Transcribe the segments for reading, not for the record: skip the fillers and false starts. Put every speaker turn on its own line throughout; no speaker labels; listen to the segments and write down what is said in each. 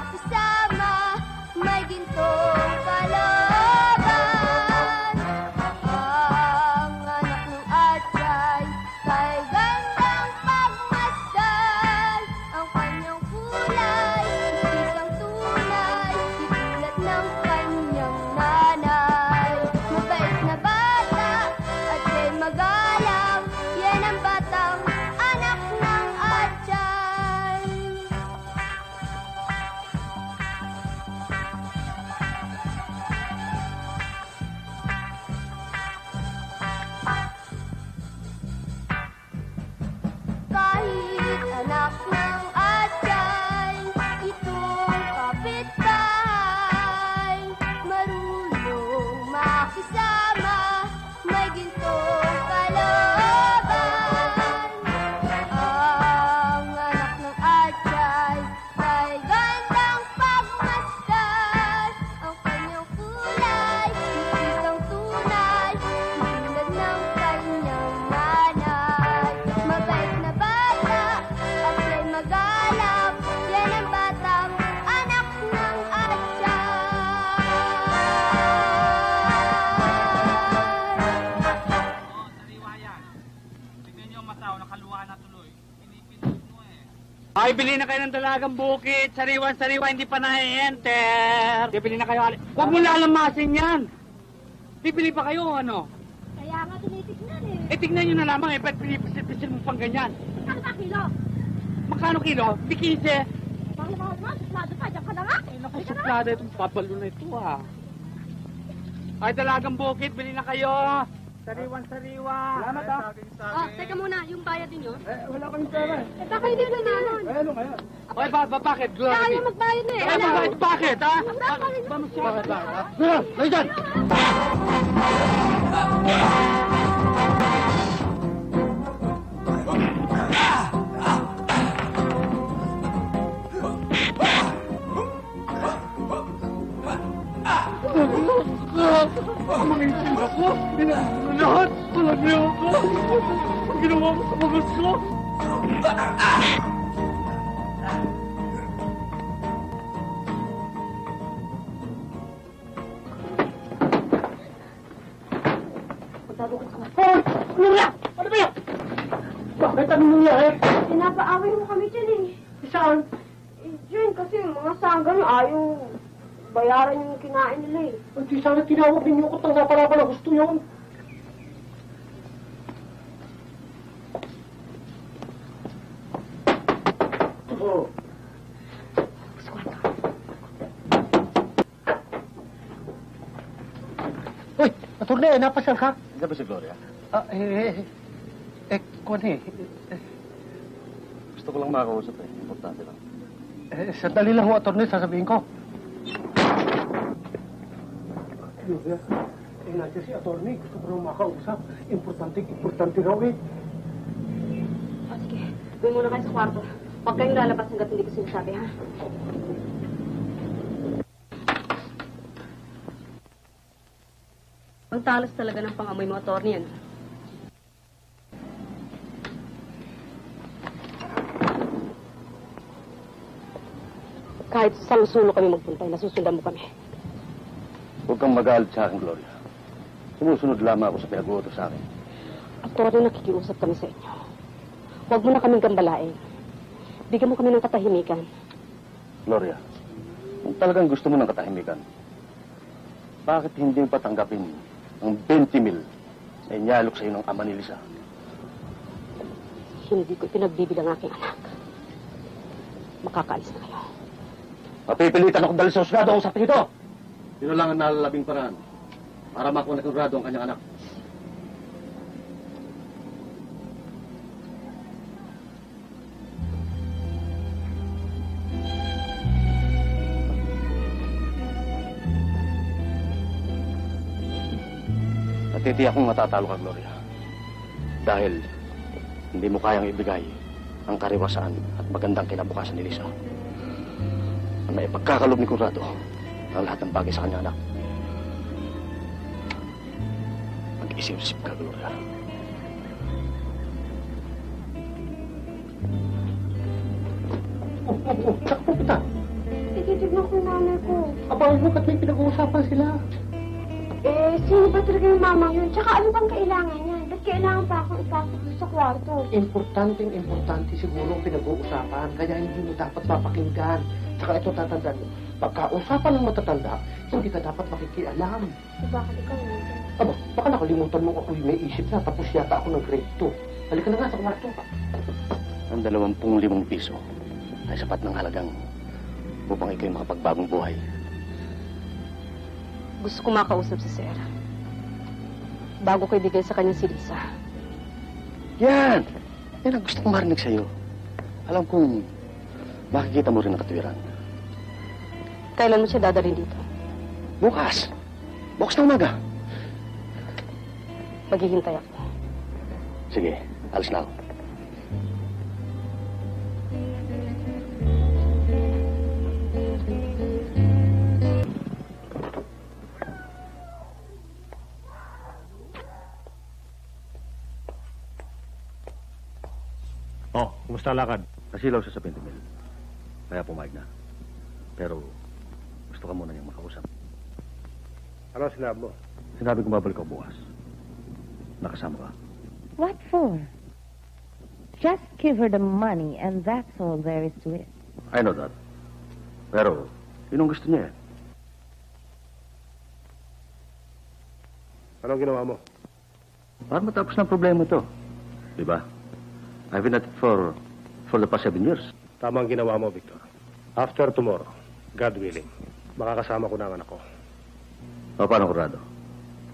makisama, may gintong kalaban. Ang anak ng atyay kay gandang pagmasdan. Ang kanyang kulay, isang tunay, itulad ng kanyang nanay. Mabait na bata at siya'y magalang, yan ang batang anak ng atyay. Kahit anak ng atyay, itong kapitbahay, marunong makisama, may gintong kalaban. Ang anak ng atyay ay gandang pagmasdan. Ang kanyang kulay, isang tunay, tulad ng kanyang nanay. Mabait na bata at siya'y magalang, yan ang batang anak ng atyay.
Sariwa yan. Tignan niyo ang mataw, nakaluwa na tuloy. Pinipindot mo eh.
Ay, bili na kayo ng dalagang bukit. Sariwan-sariwa, hindi pa na-enter. Bili na kayo. Huwag mo lalamasin yan. Bibili pa kayo, ano?
Kaya nga tinitignan eh.
Eh, tignan nyo na lamang eh. Ba't pinipisil mo pang ganyan?
Ano ba kilo?
Magkano kilo? Di 15.
Bakit mahal mo? Suplado pa, dyan ka na nga.
Ay, naku, suplada itong papalo na ito, ah. Ay, dalagang bukit, bili na kayo. Sariwan-sariwa. Salamat, ah.
Oh, teka muna, yung bayad ninyo?
Wala kayong pera.
Eh, baka hindi na naman.
Ano kaya? Ay, bakit?
Kaya magbayad na eh.
Ay, bakit, ha?
Bakit?
Bakit, ha? Lay dyan! Manginsin ako! Lahat! Walang niyo ako! Ang ginawa mo sa mga ko! Hoy! Gloria! Ano ba yan? Bakit anong nangyari?
Pinapaaway mo kami dyan eh.
Saan?
Eh, dyan kasi yung mga sanggal ayaw bayaran yung kinain nila eh.
Hindi sana tinawag ninyo ko tang napala gusto yun. Oo. Uy, attorney, napasyal ka?
Hindi ba si Gloria?
Kwan eh.
Gusto ko lang makausap eh. Importante lang.
Sandali lang ho, attorney, sasabihin ko. Gloria, nandiyan si attorney. Gusto ko rin makausap. Importante raw eh.
O, sige. Gawin muna kayo sa kwarto. Huwag kayong lalabas hanggat hindi ko sinasabi, ha? Ang talas talaga ng pangamoy mo, attorney, ano? Kahit sa sulo kami magpunta, nasusundan mo kami.
Huwag kang magalit sa akin, Gloria. Sumusunod lamang ako sa pinag-uutos sa akin.
Attorney, nakikiusap kami sa inyo. Huwag mo na kaming gambalain. Bigyan mo kami ng katahimikan.
Gloria, kung talagang gusto mo ng katahimikan, bakit hindi mo patanggapin ang 20,000 na inyalok sa iyo ng ama ni Lisa?
Hindi ko pinagbibilang aking anak. Makakaalis na kayo.
Mapipilitan akong dali sa husgado ang usapin ito. Yun lang ang nalalabing paraan para makuha na konrado ang kanyang anak. Natitiyak kong matatalo ka, Gloria. Dahil hindi mo kayang ibigay ang kariwasaan at magandang kinabukasan ni Lisa. Na may pagkakalob ni Conrado ang lahat ng bagay sa kanya, anak. Mag-isip-isip ka, Gloria.
Saan pupunta?
Tititinan
Aba, huwag at may pinag-uusapan sila.
Eh, sino ba talaga yung mamang yun? Tsaka ano bang kailangan yan? Ba't kailangan pa akong ipasok sa kwarto?
Importante siguro ang pinag-uusapan, kaya hindi mo dapat mapakinggan. Tsaka ito tatandaan mo, pagka-usapan ng matatanda, hindi ka dapat makikialam.
Eh, bakit ikaw yun?
Aba, baka nakalimutan mo ako'y may isip na, tapos yata ako ng grade 2. Halika na nga sa kwarto. Ang 25 piso ay sapat ng halagang upang ikaw'y makapagbagong buhay.
Gusto ko makausap si Sir. Bago ko ibigay sa kanya si Lisa.
Yan! Yan ang gusto kong marinig sa'yo. Alam kong makikita mo rin ang katwiran.
Kailan mo siya dadalhin dito?
Bukas! Bukas na umaga.
Maghihintay ako.
Sige, alis na ako.
Oh, kumusta ang lakad?
Nasilaw siya sa Pentimil. Kaya pumayag na. Pero gusto ka muna niyang makausap.
Ano sinabi mo?
Sinabi ko babalik ako bukas. Nakasama ka.
What for? Just give her the money and that's all there is to it.
I know that. Pero, yun ang gusto niya eh.
Anong ginawa mo?
Para matapos ng problema ito. Diba? I've been at it for the past 7 years.
Tama ang ginawa mo, Victor. After tomorrow, God willing, makakasama ko na ang anak ko.
O, paano, Corrado?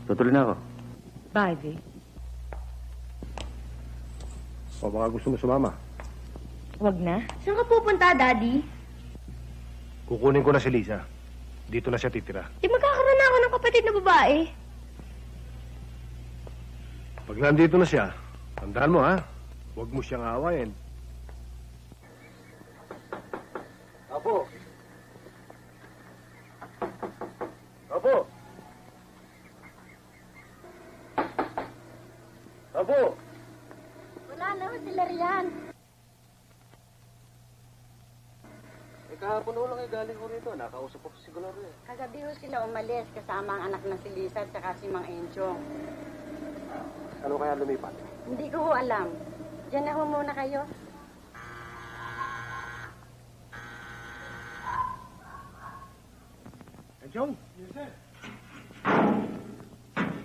Tutuloy na ako.
Bye, Vic.
O baka gusto mo sumama.
Wag na.
Saan ka pupunta, Daddy?
Kukunin ko na si Lisa. Dito na siya titira.
Di magkakaroon na ako ng kapatid na babae.
Pag nandito na siya, tandaan mo ha, huwag mo siyang aawayin.
Apo! Apo! Apo!
Wala na sila riyan.
Kahapon lang galing ko rito. Nakausap ko si Gloria.
Kagabi ho sila umalis kasama ang anak na si Lisa at saka si Mang Enchong.
Ano kaya lumipat?
Hindi ko ho alam. Diyan na ho muna kayo.
Enchong? Yes, sir.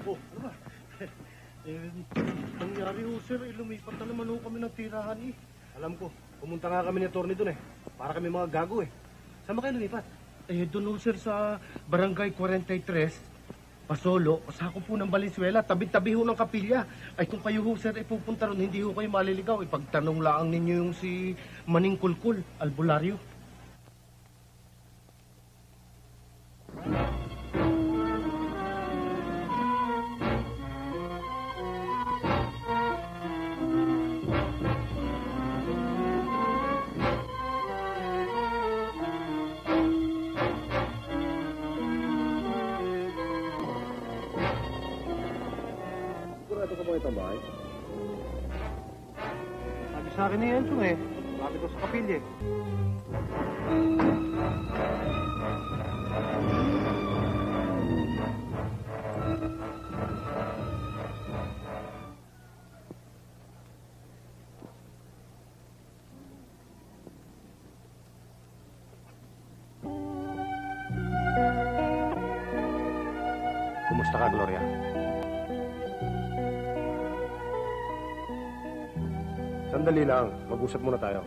Oh, ano ba? Nangyari ho, sir. Lumipat na naman ho kami ng tirahan eh. Alam ko, pumunta nga kami ni Atty. doon eh. Para kami mga gago eh. Saan ba kayo lumipat? Doon ho, sir, sa Barangay 43, Pasolo, pasako po ng Valenzuela, tabi-tabi ho ng kapilya. Ay kung kayo ho, sir, ay pupunta ron, hindi ho kayo maliligaw. Ipagtanong laang ninyo yung si Maning Kulkul, albularyo. Sabi sa akin na yan, Chong eh. Sabi ko sa kapilya eh. Kumusta ka, Gloria? Sandali lang. Mag-usap muna tayo.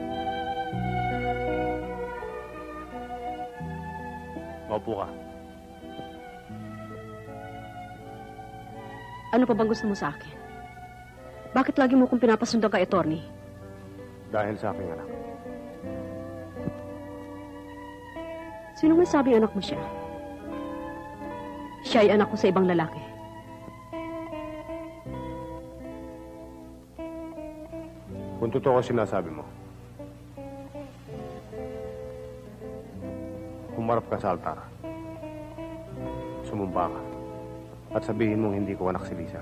Maupo ka.
Ano pa bang gusto mo sa akin? Bakit lagi mo kong pinapasundan kay attorney?
Dahil sa aking anak.
Sino may sabing anak mo siya? Siya ay anak ko sa ibang lalaki.
Kung totoo ang sinasabi mo, humarap ka sa altar. Sumumpa ka. At sabihin mong hindi ko anak si Lisa.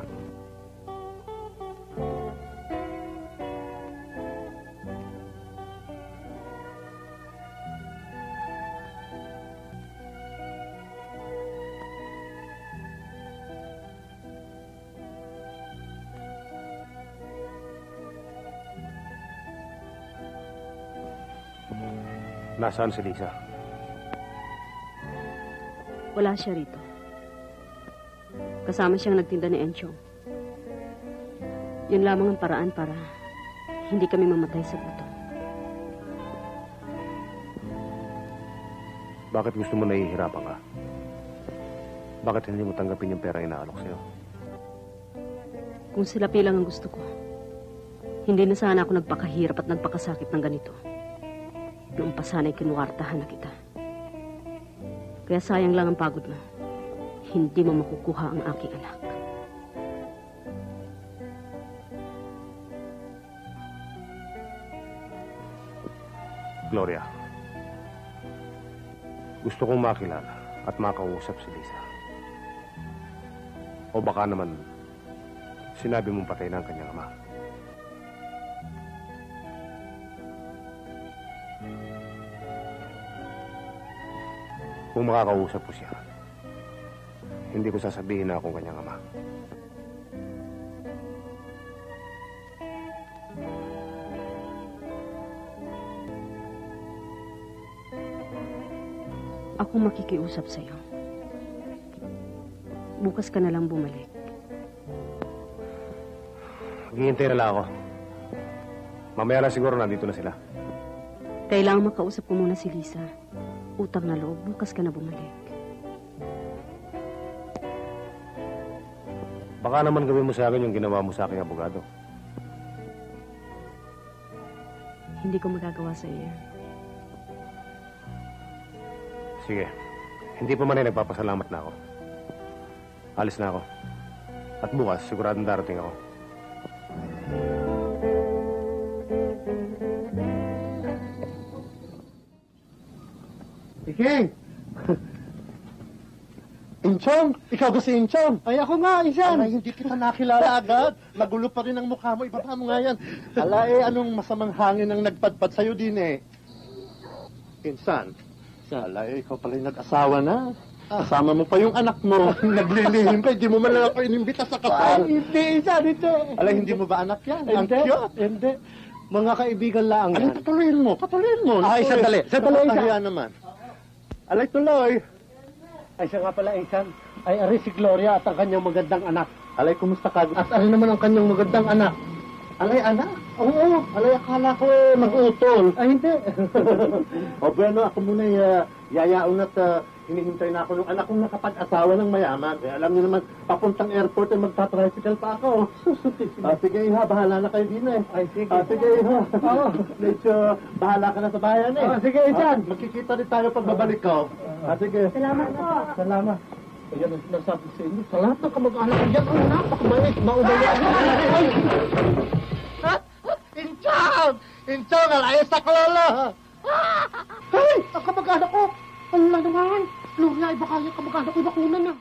Nasaan si Lisa?
Wala siya rito. Kasama siyang nagtinda ni Enchong. Yun lamang ang paraan para hindi kami mamatay sa gutom.
Bakit gusto mo nahihirapan ka? Bakit hindi mo tanggapin yung pera inaalok sa'yo?
Kung sila pilang ang gusto ko, hindi na sana ako nagpakahirap at nagpakasakit ng ganito. Noong pa sana'y kinuwartahan na kita. Kaya sayang lang ang pagod mo. Hindi mo makukuha ang aking anak.
Gloria, gusto kong makilala at makausap si Lisa. O baka naman, sinabi mong patay na ang kanyang ama. Kung makakausap ko siya, hindi ko sasabihin na akong kanyang ama.
Ako makikiusap sa'yo. Bukas ka na lang bumalik.
Maghihintay na lang ako. Mamaya na siguro nandito na sila.
Kailangan makausap ko muna si Lisa. Utang na loob, bukas ka na bumalik.
Baka naman gawin mo sa akin yung ginawa mo sa aking abogado.
Hindi ko magagawa sa'yo yan.
Sige. Hindi pa man ay nagpapasalamat na ako. Alis na ako. At bukas, siguradong darating ako.
Iking! Inchong! Ikaw ba si Inchong? Ay, ako nga, Insan! Ay, hindi kita nakilala agad. Magulo pa rin ang mukha mo. Ibaba mo nga yan. Ala, anong masamang hangin ang nagpadpad sa'yo din, Insan, ala, ikaw pala yung nag-asawa na. Kasama mo pa yung anak mo. Naglilihim ka, hindi mo man lang ako inimbita sa kasal. Ay, hindi, Insan, hindi. Ala, hindi mo ba anak yan? Ang cute. Hindi. Mga kaibigan lang yan. Ay, patuloyin mo. Ay, sandali. Sandali, Insan. Naman. Alay, tuloy. Ay, siya nga pala, Insan. Ay, ari si Gloria at ang kanyang magandang anak. Alay, kumusta ka? At ari naman ang kanyang magandang anak. Alay, anak? Oo. Alay, akala ko mag-utol. Ay, hindi. O, bueno, ako muna yayaon at hinihintay na ako ng anak kong nakapag-asawa ng mayaman. Alam niyo naman, papuntang airport ay magta-tricycle pa ako. Sige, Iha, bahala na kayo din Ay, sige. Sige, Iha. Medyo bahala ka na sa bayan sige, Insan. Magkikita rin tayo pag babalik ko. Sige. Salamat po. Salamat. Ayan ang sinasabi sa inyo. Sa lahat ng kamag-anak ko, yan ang napakabait. Maubaya. Inchong! Inchong! Alayos sa klolo! Ay! Ang kamag-anak ko! Wala naman! Gloria, iba kaya kamag-anak ko bakuna na.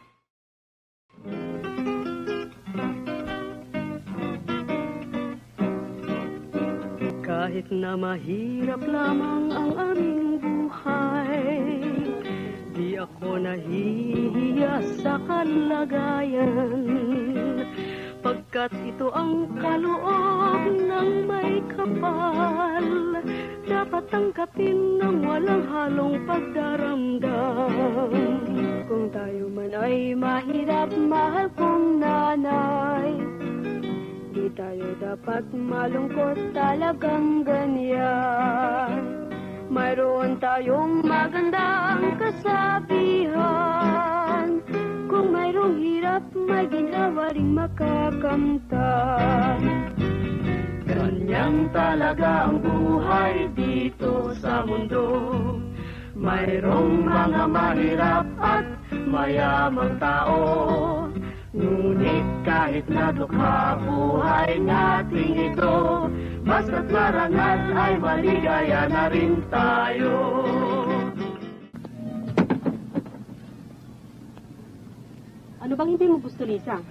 Kahit na mahirap lamang ang aming buhay, di ako nahihiya sa kalagayan, pagkat ito ang kaloob ng may kapal, dapat tanggapin ng walang halong pagdaramdam. Kung tayo man ay mahirap, mahal kong nanay, di tayo dapat malungkot, talagang ganyan. Mayroon tayong magandang kasabihan, kung mayroong hirap, may ginawa ring makakamtan. Ganyan talaga ang buhay dito sa mundo. Mayroong mga mahirap at mayamang tao, ngunit kahit na dukha buhay nating ito, basta't marangal ay maligaya na rin tayo. Ano bang hindi mo gusto, Lisa?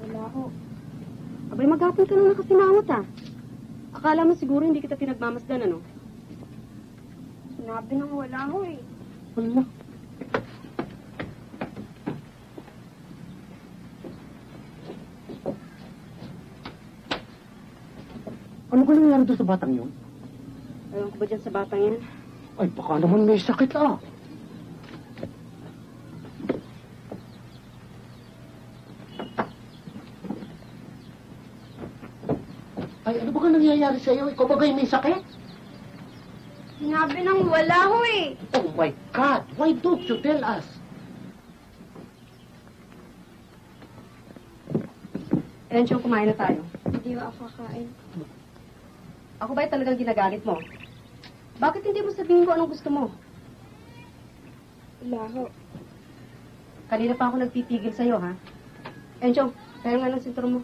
Wala ko.
Abay, maghapon ka nung nakasinangot, Akala mo siguro hindi kita pinagmamasdan, ano?
Sinabi nang wala ko
Wala. Ano ba nangyari doon sa batang yun?
Ewan ko ba dyan sa batang yan?
Ay, baka naman may sakit ah. Ay, ano ba ka nangyayari sa'yo? Ikaw ba may sakit?
Sinabi nang wala ho eh.
Oh my God! Why don't you tell us?
Encho, kumain na tayo.
Hindi ba ako kakain?
Ako ba'y talagang ginagalit mo? Bakit hindi mo sabihin ko anong gusto mo?
Wala ho.
Kanina pa ako nagpipigil sa'yo, ha? Encho, tayo nga ng sintro mo.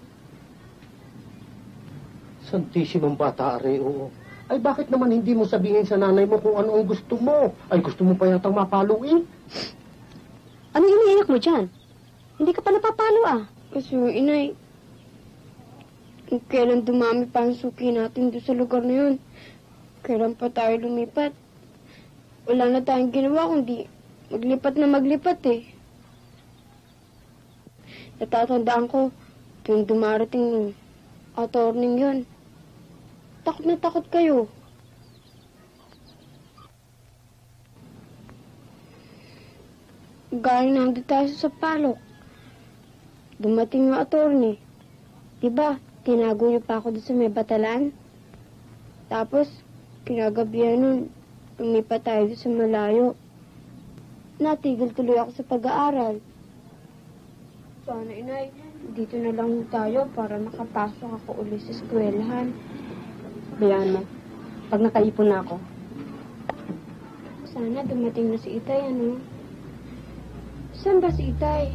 Santissimong bata, Are, oo. Ay, bakit naman hindi mo sabihin sa nanay mo kung ano ang gusto mo? Ay, gusto mo pa yatang mapaluin?
Ano iniiyak mo dyan? Hindi ka pa napapalo, ah.
Kasi inay, kung kailan dumami pa ang suki natin doon sa lugar na yun, kailan pa tayo lumipat? Wala na tayong ginawa kundi maglipat eh. Natatandaan ko, tuwing dumarating ng attorney yun, takot na takot kayo. Galing nandito tayo sa palok. Dumating yung attorney. Diba, tinago niyo pa ako doon sa may batalan? Tapos, kinagabihan nun, lumipat tayo doon sa malayo. Natigil tuloy ako sa pag-aaral. Sana, inay, dito na lang tayo para makapasok ako ulit sa eskwelahan.
Bayaan mo. Pag nakaipon na ako.
Sana dumating na si Itay, ano? Saan ba si Itay?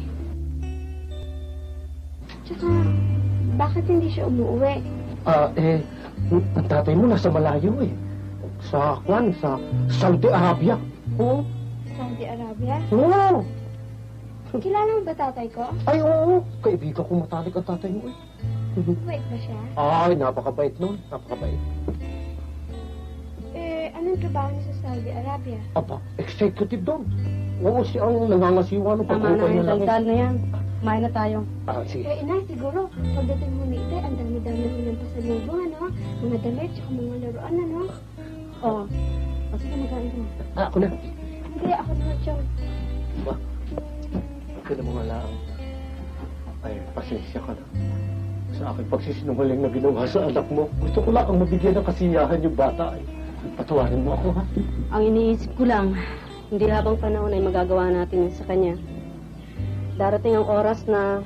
Tsaka, bakit hindi siya umuwi?
Ang tatay mo nasa malayo eh. Sa Saudi Arabia. Oo.
Saudi Arabia?
Oo.
Kilala mo ba tatay ko?
Ay, oo. Kaibigan ko matalik ang tatay mo eh.
Wait ba siya?
Ay, napakabait nun. Napakabait.
Anong trabaho niya sa Saudi Arabia?
Aba, executive doon. Oo, siya ang nangangasiwa ng
Tama na
pagkukay
yung
na laki.
daldal na yan. Kumain na tayo.
Sige.
Inay, siguro, pagdating mo ni Itay, ang dami-dami mo ng pasalubong, ano? Mga damit, tsaka mga laruan, ano?
Oo. O sige, magkain ka na.
Ako na.
Hindi, ako na, Chong.
Ba? Okay na mga lang. Ay, pasensya ka na. Sa aking pagsisinungaling na ginawa sa anak mo, gusto ko lang ang mabigyan ng kasiyahan yung bata. Ay, patawarin mo ako, ha?
Ang iniisip ko lang, hindi habang panahon ay magagawa natin yun sa kanya. Darating ang oras na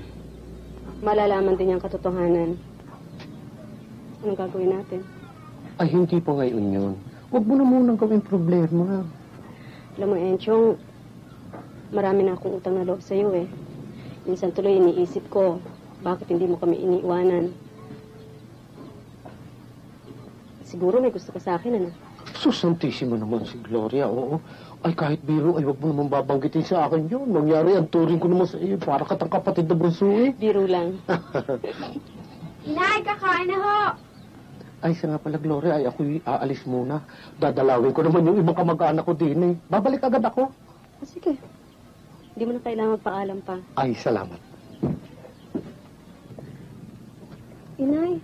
malalaman din niyang katotohanan. Anong gagawin natin?
Ay, hindi pa ngayon yun. Huwag mo na munang gawing problema.
Alam mo, Enchong, marami na akong utang na loob sa'yo eh. Minsan tuloy iniisip ko, bakit hindi mo kami iniiwanan? Siguro may gusto ka sa akin, ano?
Susantisima naman si Gloria, oo. Ay, kahit biro, ay wag mo naman babanggitin sa akin yun. Mangyari, ang turing ko naman sa iyo. Para katang kapatid na bunso eh.
Biro lang.
Inay, kakain na ho!
Ay, siya nga pala, Gloria, ay ako'y aalis muna. Dadalawin ko naman yung ibang kamag-anak ko din eh. Babalik agad ako.
Sige. Hindi mo na kailangan magpaalam pa.
Ay, salamat.
Inay,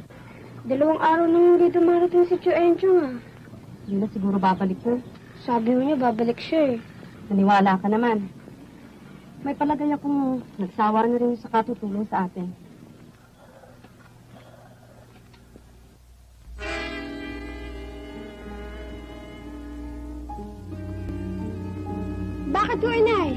2 araw nang hindi dumarating si Tio Enchong, ah.
Hindi na siguro babalik na.
Sabi mo niya, babalik siya eh.
Naniwala ka naman. May palagay akong nagsawa na rin sa katutulong sa atin.
Bakit ko, Inay?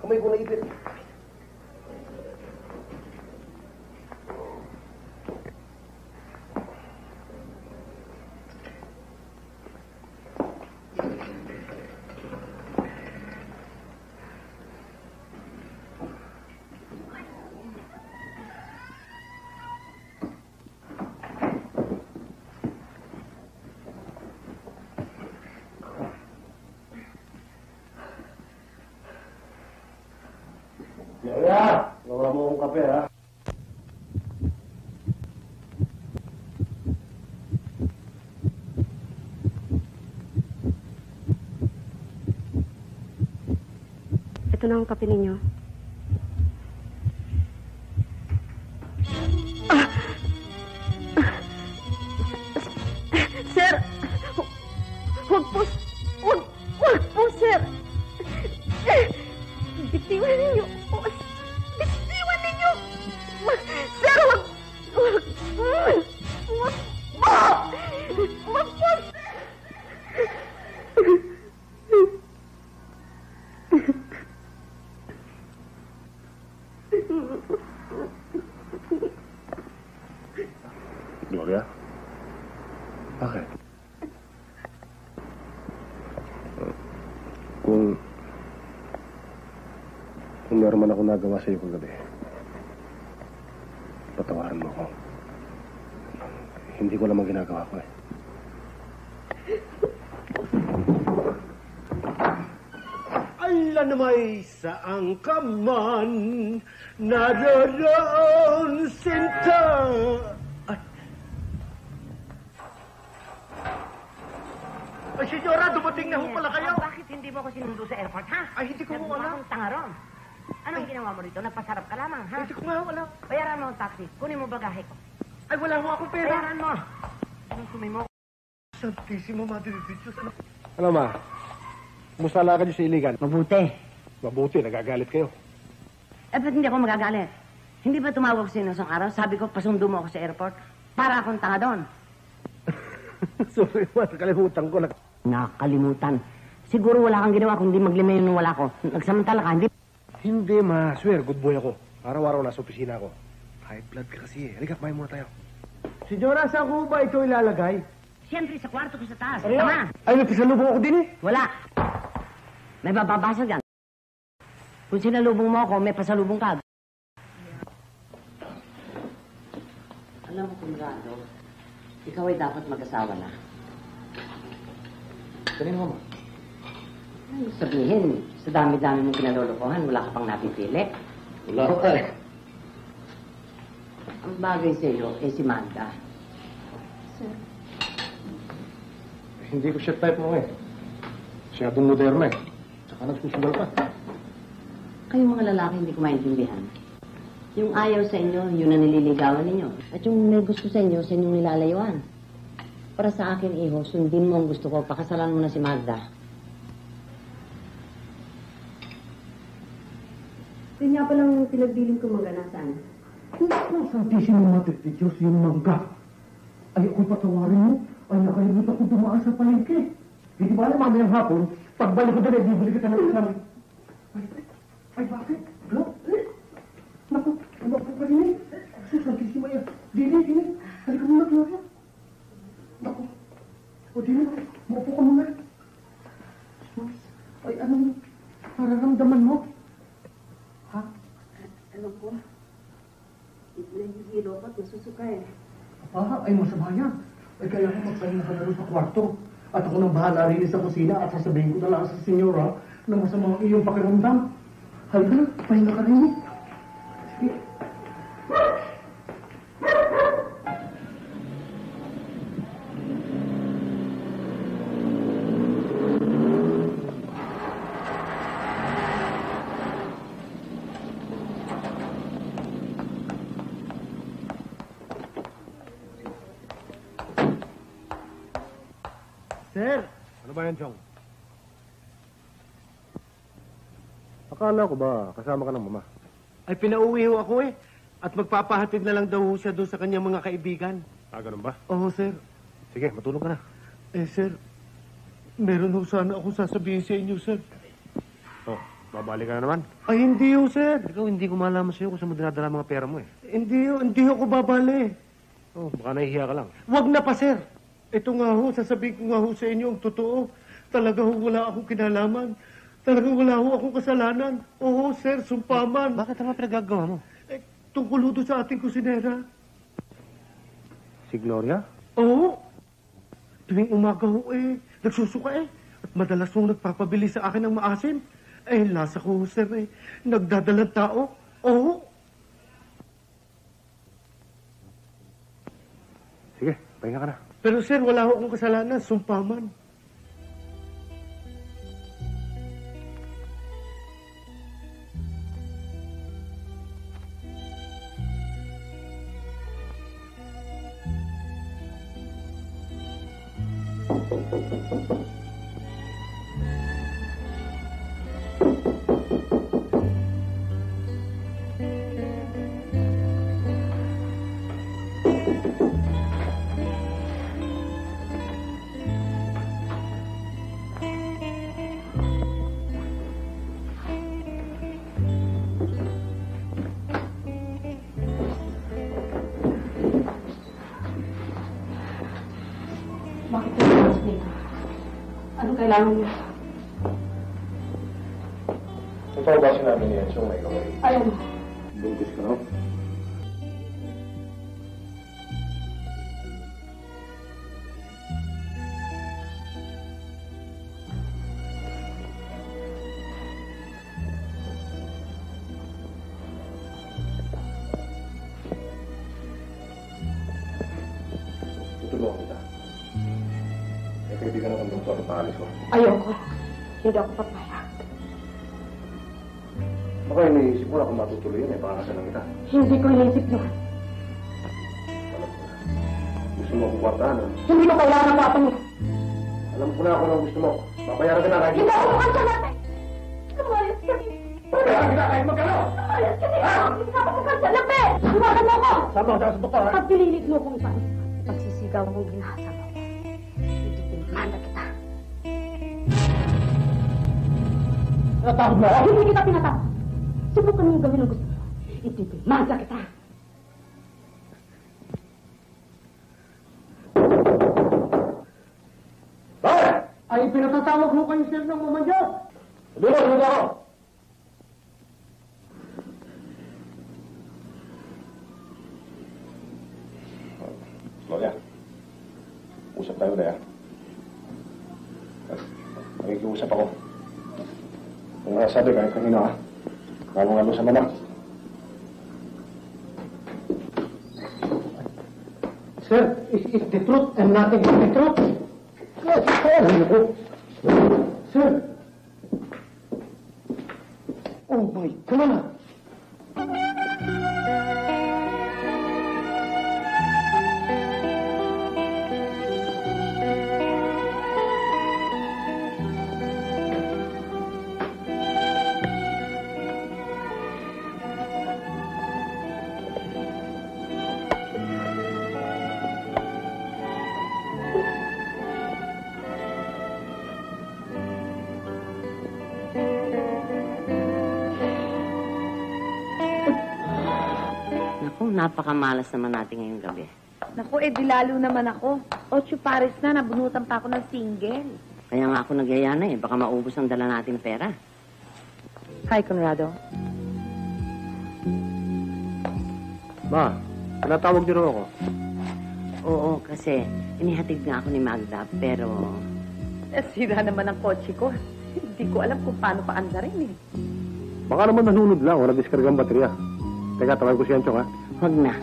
Kamay ko naipit.
Ito na ang kape ninyo. Sir! Huwag po, sir! Bitiwan ninyo! Bitiwan ninyo! Sir, huwag po! Huwag po!
Gloria? Bakit? Kung meron man ako nagawa sa iyo kagabi, patawaran mo ako. Hindi ko naman ginagawa ko eh. Ala namay saang ka man, naroroon sinta. Ay, senyora, dumating na ho pala kayo.
Bakit hindi mo ako sinundo sa airport, ha?
Ay, hindi ko mo alam.
Akong tanga ron. Anong ginawa mo rito? Nagpasarap ka lamang, ha?
Hindi ko nga alam.
Bayaran mo ang taxi. Kunin mo bagahe ko.
Ay, wala ho akong pera.
Bayaran mo. Anong sumay mo?
Santissimo Madre de Dios. Ano, ma? Kumusta lakad niyo sa iligan?
Mabuti.
Mabuti, nagagalit kayo.
Eh, ba't hindi ako magagalit? Hindi ba tumawag sa inyo isang araw? Sabi ko, pasundo mo ako sa airport. Para akong tanga doon.
Sorry, ma. Nakalimutan ko.
Nakalimutan. Siguro wala kang ginawa kundi maglimay nung wala ko. Nagsamantala ka, hindi?
Hindi, ma. Swear, good boy ako. Araw-araw nasa opisina ako. High blood ka kasi eh. Halika, kumain muna tayo. Senyora, saan ko ba ito ilalagay?
Siyempre, sa kwarto ko sa taas.
Ano?
Tama.
Ay, may pasalubong ako din eh.
Wala. May bababasa dyan. Kung sinalubong mo ako, may pasalubong ka. Alam mo, Conrado, ikaw ay dapat mag-asawa na.
Kanino mo?
Ano sabihin, sa dami-dami mong pinalolokohan, wala ka pang napipili.
Wala ka eh.
Ang bagay sa iyo ay si Magda.
Sir.
Hindi ko siya type mo eh. Siya itong moderno eh. Tsaka nagsusugal pa.
Kayong mga lalaki hindi ko maintindihan. Yung ayaw sa inyo, yun ang nililigawan ninyo. At yung may gusto sa inyo, sa inyong nilalayuan. Para sa akin, iho, sundin mo ang gusto ko, pakasalan mo na si Magda.
Yun nga palang pinagdiling ko mga nasaan.
Santissimo Madre de Dios, yung mangga. Ay, ako'y patawarin mo. Ay, nakalimutan ko dumaan sa palengke. Hindi ba alam mamayang hapon, pagbalik ko doon, bibili kita ng isang... Ay, bakit? Ano? Naku, ano ako pa rin eh? Santissimo yan. Dili. Halika muna, Gloria. Naku. O, Dili, maupo ka muna. Ay, anong nararamdaman mo? Ha?
Ano po? Nahihilo ko at nasusuka eh.
Ay masama yan. Ay kaya ko magpahinga ka na rin sa kwarto. At ako nang bahala rin sa kusina at sasabihin ko na lang sa senyora na masama ang iyong pakiramdam. Halika na, pahinga ka rin. Sige. Sir! Ano ba yan, Chong? Akala ko ba kasama ka ng mama? Ay, pinauwi ho ako eh. At magpapahatid na lang daw ho siya doon sa kanyang mga kaibigan. Ah, ganun ba? Oo, sir. Sige, matulog ka na. Eh, sir, meron ho sana akong sasabihin sa inyo, sir. Oh, babalik ka na naman? Ay, hindi ho, sir. Ikaw, hindi ko malaman sa'yo kung saan mo dinadala mga pera mo eh. Hindi ho ako babali. Oh, baka nahihiya ka lang. Wag na pa, sir. Ito nga ho, sasabihin ko nga ho sa inyo ang totoo. Talaga ho, wala akong kinalaman. Talagang wala ho akong kasalanan. Oo, sir, sumpaman. Bakit ang pinagagawa mo? Eh, tungkol ho doon sa ating kusinera. Si Gloria? Oo. Tuwing umaga ho nagsusuka At madalas hong nagpapabili sa akin ng maasim. Lasa ko, sir nagdadalang tao. Oo. Sige, pahinga ka na. Pero sir, wala ho akong kasalanan. Sumpaman.
Bakit kayo dito? Ano kailangan niyo?
Totoo ba sinabi niya yung may kamay?
Ayun.
Buntis ka, no? Tutulungan kita. May kaibigan akong doktor at paalis ko.
Ayoko. Hindi ako papayag.
Baka iniisip mo na kung matutuloy yun, pakakasan lang kita.
Hindi ko inisip yun.
Alam ko na. Gusto mo akong kwartahan, ha?
Hindi ko kailangan ng papa niyo.
Alam ko na ako ng gusto mo. Papayaran kita kahit...
Hindi ako makasalat. Lumayas kami.
Papayaran kita kahit magkano!
Lumayas kami. Hindi ako makasalat eh. Hawakan mo ako.
Sama ko sa doktor, ha?
Pag pinilit mo kung saan, pagsisigaw mong ginahasa mo. Hindi pinimanda kita.
Natawag mo ako?
Hindi kita tinatawag. Subukan mong gawin ang gusto mo. Itipimanda kita.
Bakit?
Ay, pinatatawag mo kayo sir ng mamadya.
Dito ako! Gloria, usap tayo na yan. Nakikiusap ako. Kung nasabi kahit kanina, ha? Lalo-lalo sa manak.
Sir, is the truth and nothing but the truth? Yes, sir. Sir. Oh my God.
Napakamalas naman natin ngayong gabi.
Naku, di lalo naman ako. 8 pares na, nabunutan pa ako ng single.
Kaya nga ako nagyaya na eh. Baka maubos ang dala nating pera.
Hi, Conrado.
Ma, tinatawag niyo rin ako.
Oo, kasi inihatid nga ako ni Magda, pero...
Sira naman ang kotse ko. Hindi ko alam kung paano paandarin eh.
Baka naman nanunod lang o na-discarga ang baterya. Teka, tawag ko si Anchong, ha?
Huwag na.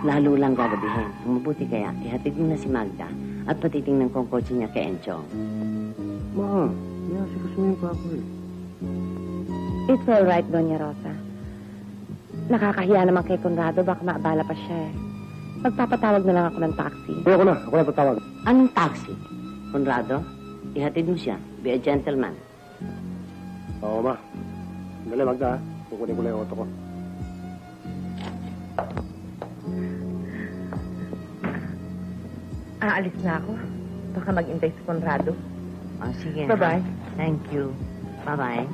Lalo lang gagabihin. Ang mabuti kaya, ihatid mo na si Magda at patitingnan ko ang kotse niya kay Enchong.
Ma, sinasikas mo yung pako eh.
It's all right, Doña Rosa. Nakakahiya naman kay Conrado, baka maabala pa siya eh. Magpapatawag na lang ako ng taxi.
Ay, ako na tatawag.
Anong taxi? Conrado, ihatid mo siya. Be a gentleman.
Oo, ma. Dali, Magda, ha? Kukunin ko lang yung auto ko.
Aalis na ako. Baka mag-intay si Conrado.
Oh, sige.
Bye-bye.
Thank you. Bye-bye.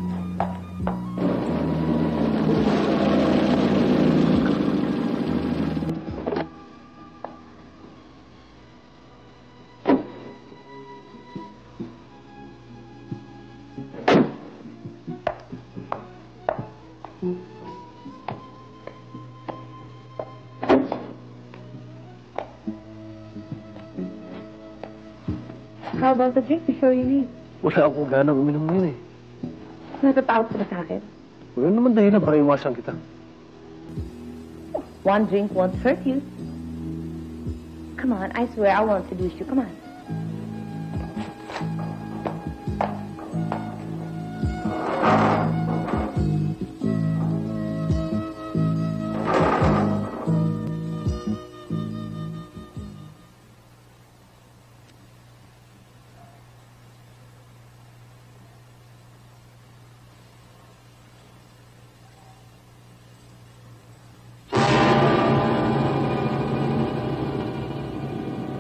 How about the drink before you leave?
Wala akong ganang uminom ngayon eh.
Natatakot ka ba sa akin?
Wala naman dahilan, baka iwasan kita.
One drink won't hurt you. Come on, I swear I won't seduce you. Come on.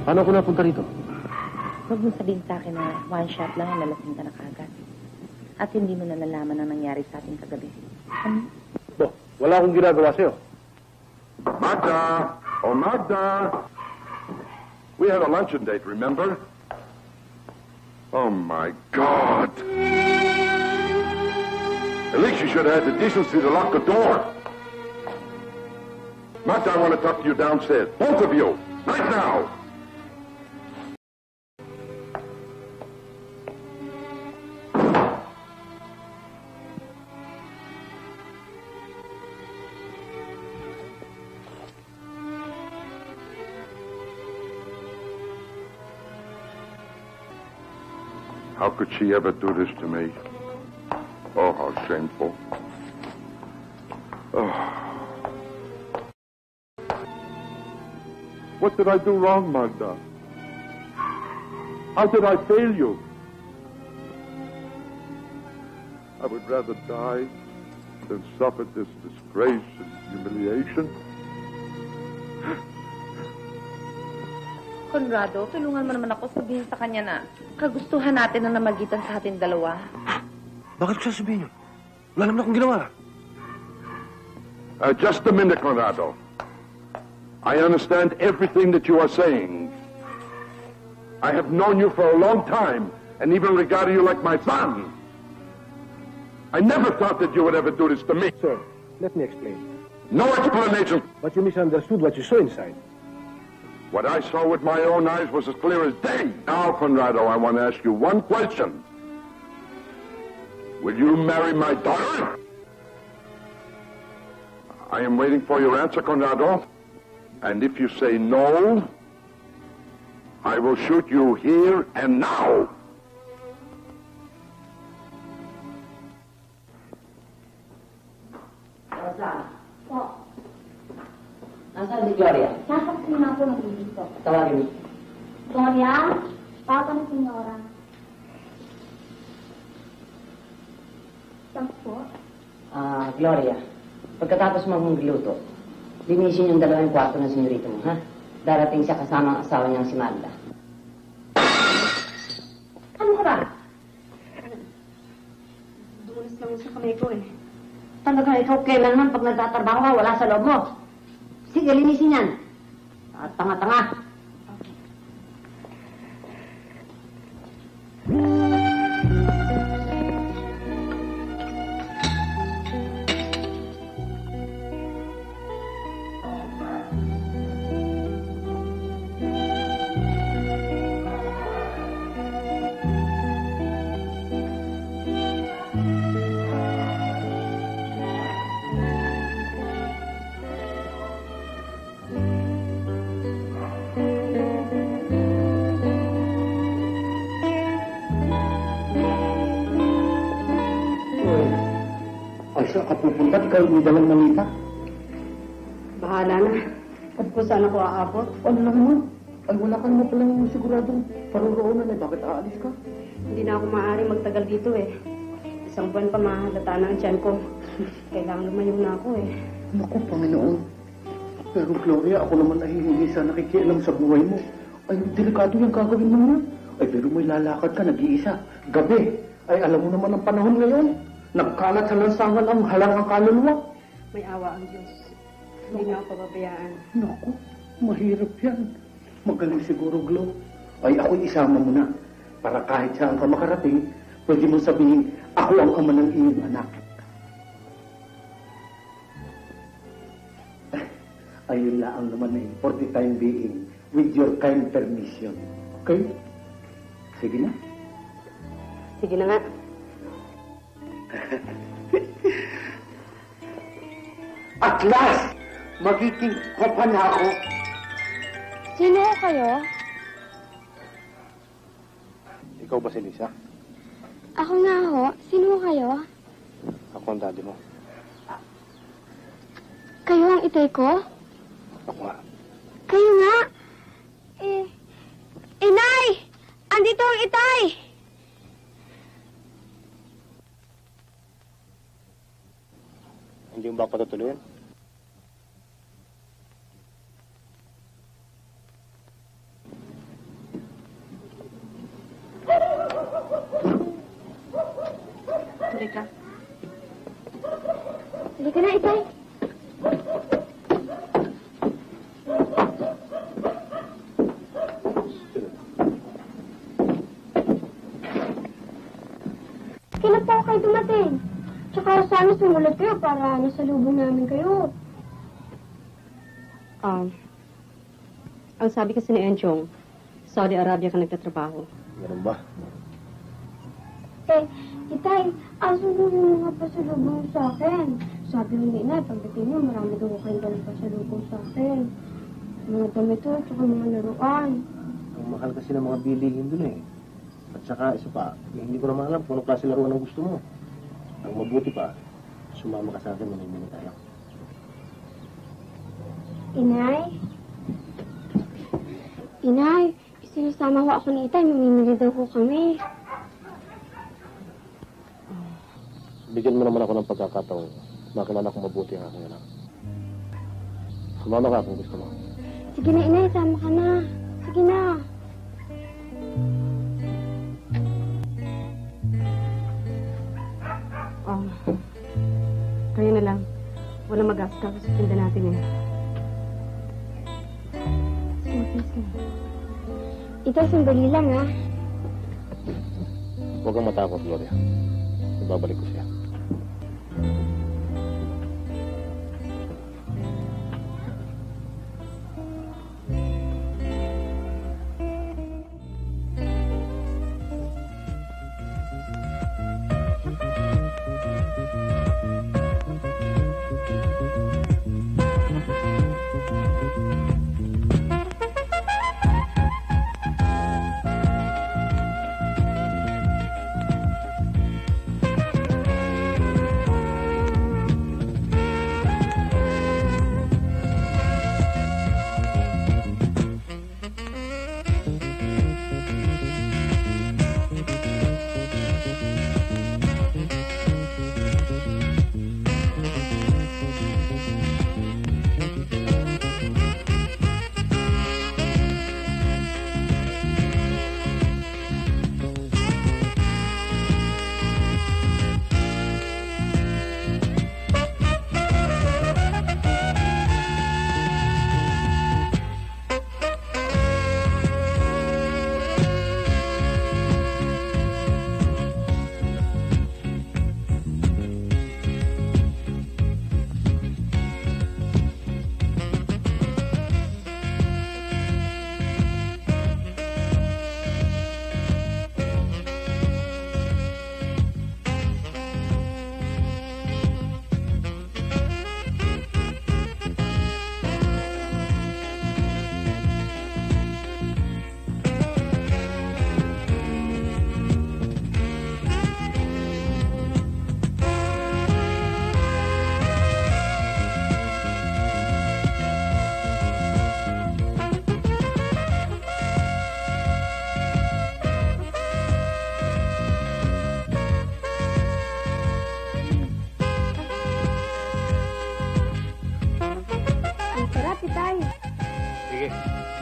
Paano ako napunta rito?
Huwag mo sabihin sa akin na one shot lang ang lalasing ka na kagad. At hindi mo nalalaman ang nangyari sa atin kagabi.
Bo, wala akong ginagawa sa'yo.
Magda! Oh, Magda! We had a luncheon date, remember? Oh, my God! At least you should have had the decency to lock the door. Magda, I want to talk to you downstairs. Both of you! Right now! How could she ever do this to me? Oh, how shameful. Oh. What did I do wrong, Magda? How did I fail you? I would rather die than suffer this disgrace and humiliation.
Conrado, tulungan mo naman ako sabihin sa kanya na kagustuhan natin ang namagitan sa ating dalawa.
Bakit ko sasabihin yun? Wala naman akong ginawa.
Just a minute, Conrado. I understand everything that you are saying. I have known you for a long time and even regarded you like my son. I never thought that you would ever do this to me.
Sir, let me explain.
No explanation.
But you misunderstood what you saw inside.
What I saw with my own eyes was as clear as day. Now, Conrado, I want to ask you one question. Will you marry my daughter? I am waiting for your answer, Conrado. And if you say no, I will shoot you here and now.
Rosa. Nasaan si Gloria?
Nasa kusina po naglilito.
Tawagin mo.
Gloria, papa na senyora. Saan po?
Gloria, pagkatapos magluto, linisin yung dalawang kwarto ng senyorito mo, ha? Darating siya kasama ang asawa niyang si Magda.
Ano ka ba?
Dumulis lang sa kamay ko eh.
Talaga ikaw kailanman pag nagtatrabaho ka, wala sa loob mo. Sige, linisin yan. At tanga-tanga.
Pupunta, ikaw hindi dalang malita.
Bahala na. At kung saan ako aabot?
Ano lang naman? Ay, wala ka naman palang siguradong paruroonan eh. Bakit aalis ka?
Hindi na ako maaaring magtagal dito eh. Isang buwan pa mahalata na ang tiyan ko. Kailangan lumayo na ako eh.
Naku, Panginoon. Pero Gloria, ako naman nahihingi sa nakikialam sa buhay mo. Ay, delikado yung gagawin mo na. Ay, pero may lalakad ka, nag-iisa. Gabi. Ay, alam mo naman ang panahon ngayon. Nagkalat sa lansangan ang halangang kaluluwa.
May awa ang Diyos. Hindi na ako pababayaan.
Naku, mahirap yan. Magaling siguro, Glo. Ay, ako'y isama mo na. Para kahit saan ka makarating, pwede mo sabihin, ako ang ama ng iyong anak. Ayun lang naman eh, for the time being, with your kind permission. Okay? Sige na.
Sige na nga.
At last, magiging papa na ako.
Sino kayo?
Ikaw ba si Lisa?
Ako nga ho. Sino kayo?
Ako ang daddy mo.
Kayo ang itay ko?
Ako nga.
Kayo nga? Inay! Andito ang itay!
Hindi mo ba patutuloyin?
Halika.
Halika na, Itay. Kailan po kayo dumating? Tsaka sana sumulat kayo para nasalubong namin kayo.
Ang sabi kasi ni Enchong, Saudi Arabia ka nagtatrabaho.
Ganun ba?
Itay, asunod yung mga pasalubong sa akin. Sabi ni Inay, pagdating mo, marami daw kayong dalang pasalubong sa akin. Mga damit to, tsaka mga laruan.
Ang mahal kasi ng mga bilihin dun eh. At saka isa pa, hindi ko naman alam kung anong klase laruan ang gusto mo. Ang mabuti pa, sumama ka sa akin, mamimili tayo.
Inay? Inay, sinasama ko ako ni Itay, mamimili daw ko kami.
Bigyan mo naman ako ng pagkakataon. Makilala kong mabuti ang aking anak. Sumama ka kung gusto mo.
Sige na, Inay, sama ka na. Sige na.
Kaya na lang. Walang mag-aska sa tinda natin eh.
Itay, sandali lang, ha?
Huwag kang matakot, Gloria. Ibabalik ko siya.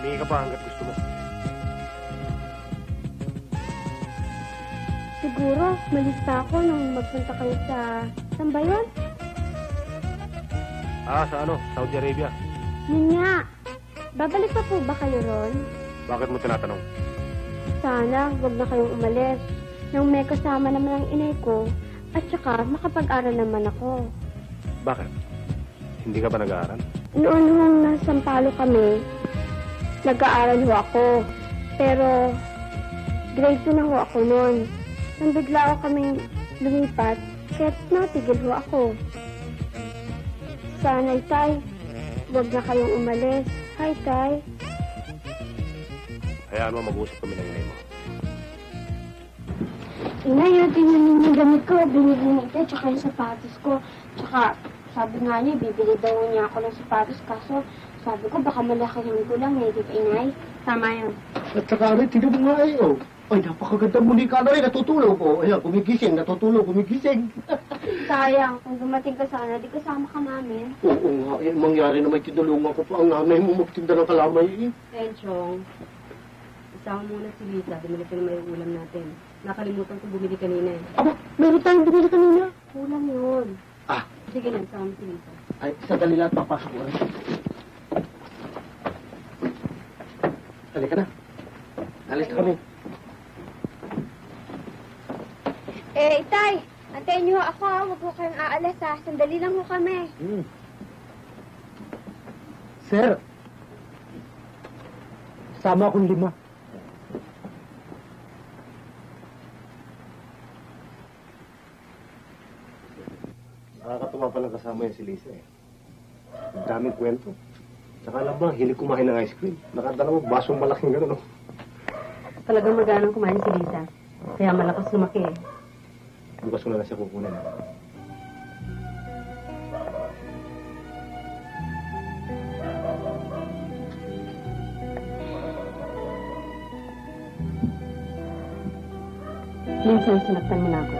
Humingi ka pa hanggat gusto mo.
Siguro, malista ako nung magpunta kayo sa... Saan ba yun?
Sa Saudi Arabia.
Yun nga. Babalik pa po ba kayo ron?
Bakit mo tinatanong?
Sana, huwag na kayong umalis. Nang may kasama naman ang inay ko. At saka, makapag-aral naman ako.
Bakit? Hindi ka ba nag-aaral?
Noon nung nasa Sampalo kami, nag-aaral ho ako. Pero, grade 2 na ho ako noon. Nang bigla ako kaming lumipat, kaya't natigil ho ako. Sana, Tay, huwag na kayong umalis. Hi, Tay.
Hayaan mo, mag-uusap kami ng inay mo.
Inay, tingnan niyo yung gamit ko. Binili ni Ite, tsaka yung sapatos ko. Tsaka, sabi nga niya, bibili daw niya ako ng sapatos. Kaso, sabi ko, baka malakihan ko lang eh. Di ba, Inay? Tama yun.
At saka rin, tingnan mo nga eh, oh. Ay, napakaganda muli ka na rin, natutulog, oh. Ayan, gumigising, natutulog, gumigising.
Sayang, kung dumating ka sana, di kasama ka namin.
Oo nga, eh, mangyari na may tinulungan ko pa ang nanay mo magtinda ng kalamay, eh.
Enchong, Sama muna si Lisa, bumili ka na may ulam natin. Nakalimutan ko bumili kanina eh.
Aba, meron tayong binili kanina.
Ulam yun.
Ah.
Sige na, sama mo si Lisa.
Ay, sandali lang, papasok ko rin. Halika na. Alis na kami.
Itay, antayin niyo ako ha. Huwag po kayong aalis ha. Sandali lang ho kami.
Sir, sama akong 5. Nakakatuwa pala kasama yan si Lisa eh. Ang daming kwento. Tsaka alam ba, hilig kumain ng ice cream. Nakadalawang basong malaking gano'n. No?
Talagang maganang kumain si Lisa. Kaya malakas lumaki eh.
Bukas ko na lang siya kukunin.
Minsan sinaktan mo na ako.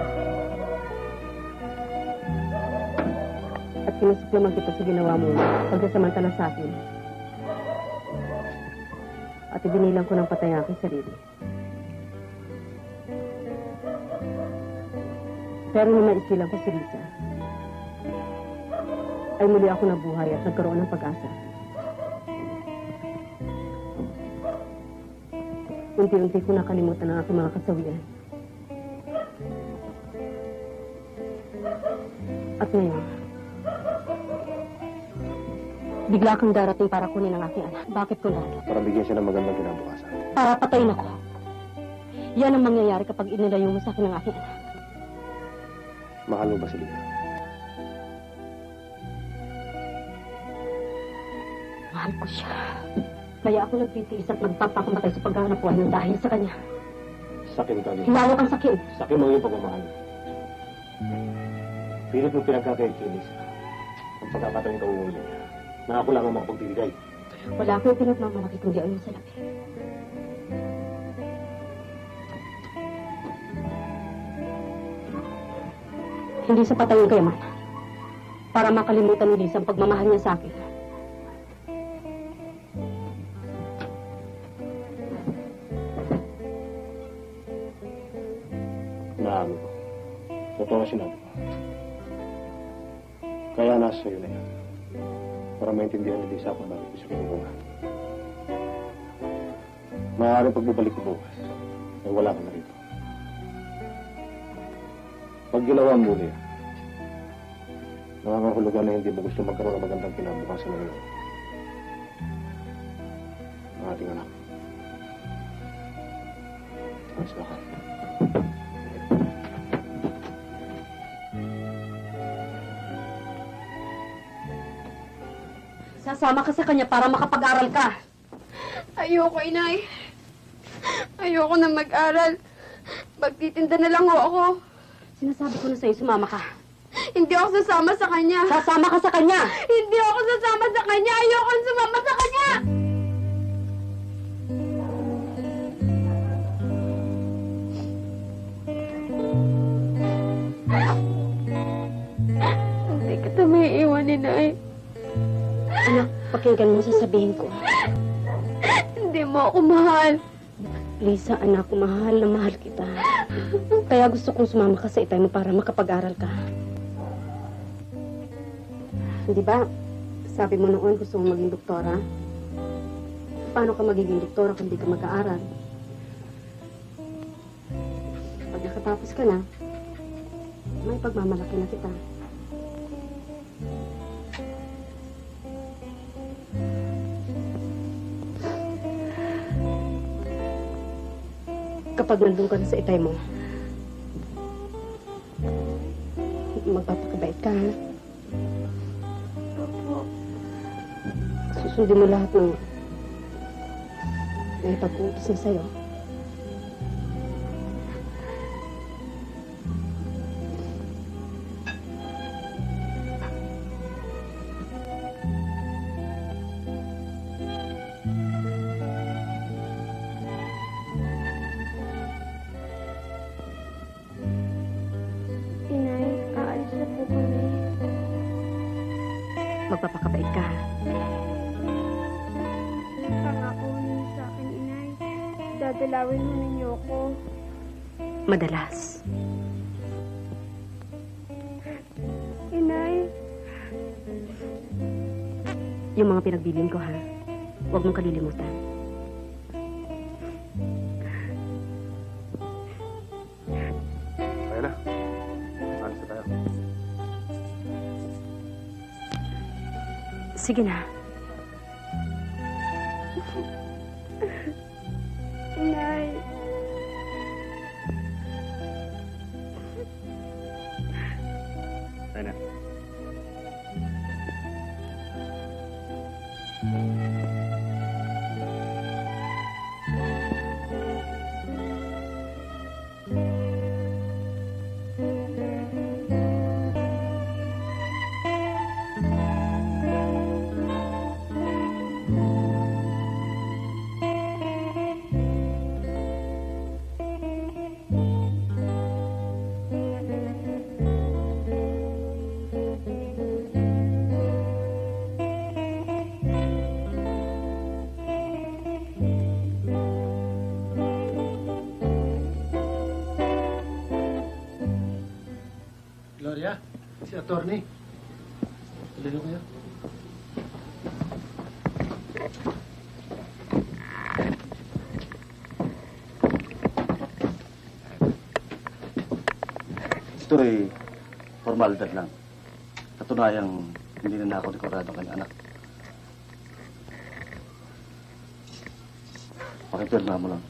At kinasuklaman kita sa ginawa mo pagkasamantala sa akin. At ibinilang ko ng patay ang aking sarili. Pero nung maisilang ko si Lisa, ay muli ako nabuhay at nagkaroon ng pag-asa. Unti-unti ko nakalimutan ang aking mga kasawian. At ngayon, bigla kang darating para kunin ang aking anak. Bakit ko lang?
Para bigyan siya ng magandang kinabukasan.
Para patayin ako. Yan ang mangyayari kapag inilayo mo sa akin ang aking anak.
Mahal mo ba si Lisa?
Mahal ko siya. Kaya ako nagtitiis at nagpapakamatay sa paghahanap buhay ng dahil sa kanya.
Sakin ka niya.
Lalo kang sakin.
Sakin mo yung pagmamahal. Pilit mo pinagkakait kay Lisa. Ang pagkakataong kauuwi niya. Na ako lang ang makapagbibigay.
Wala akong pinagmamalaki kundi ang sa labi. Hindi sa patayin kayo man. Para makalimutan ni Lisa ang pagmamahal niya sa akin.
Naamin ko. Totoo na sinabi ko. Kaya nasa sa'yo na yan. Para maintindihan ni Lisa kung bakit ko siya kinukuha. Maaaring pagbabalik ko bukas, ay wala ka na rito. Pag ginawa mo niya, nakakahulugan na hindi mo gusto magkaroon ng magandang kinabukasan na ngayon. Ang ating anak. Alis na ka.
Sasama ka sa kanya para makapag-aral ka.
Ayoko, inay. Ayoko na mag-aral. Magtitinda na lang ho ako.
Sinasabi ko na sa'yo, sumama ka.
Hindi ako sasama sa kanya.
Sasama ka sa kanya!
Hindi ako sasama sa kanya. Ayoko sumama sa kanya. Hindi kita may iwan, inay.
Anak, pakinggan mo sasabihin ko.
Hindi mo ako mahal.
Lisa, anak, mahal na mahal kita. Kaya gusto kong sumama ka sa itay mo para makapag-aral ka. Di ba? Sabi mo noon gusto mong maging doktora. Paano ka magiging doktora kung di ka mag-aaral? Pag nakatapos ka na, may pagmamalaki na kita. Kapag nandun ka na sa itay mo, magpapakabait ka, ha? Susundin mo lahat ng may pag-uutos na sa'yo.
Inay, aalis na po kami.
Magpapakabait ka, ha?
Pangako niyo sa akin, inay. dadalawin mo ninyo ako.
Madalas.
Inay,
Yung mga pinagbilin ko, ha? Huwag mong kalilimutan.
Kaya na. Alis na tayo.
Sige na.
Inay.
Kaya na.
Gloria, si attorney. Dali kayo.
Ito ay formalidad lang. Katunayang hindi na ako dekorado ng anak. Pakipirma mo lang.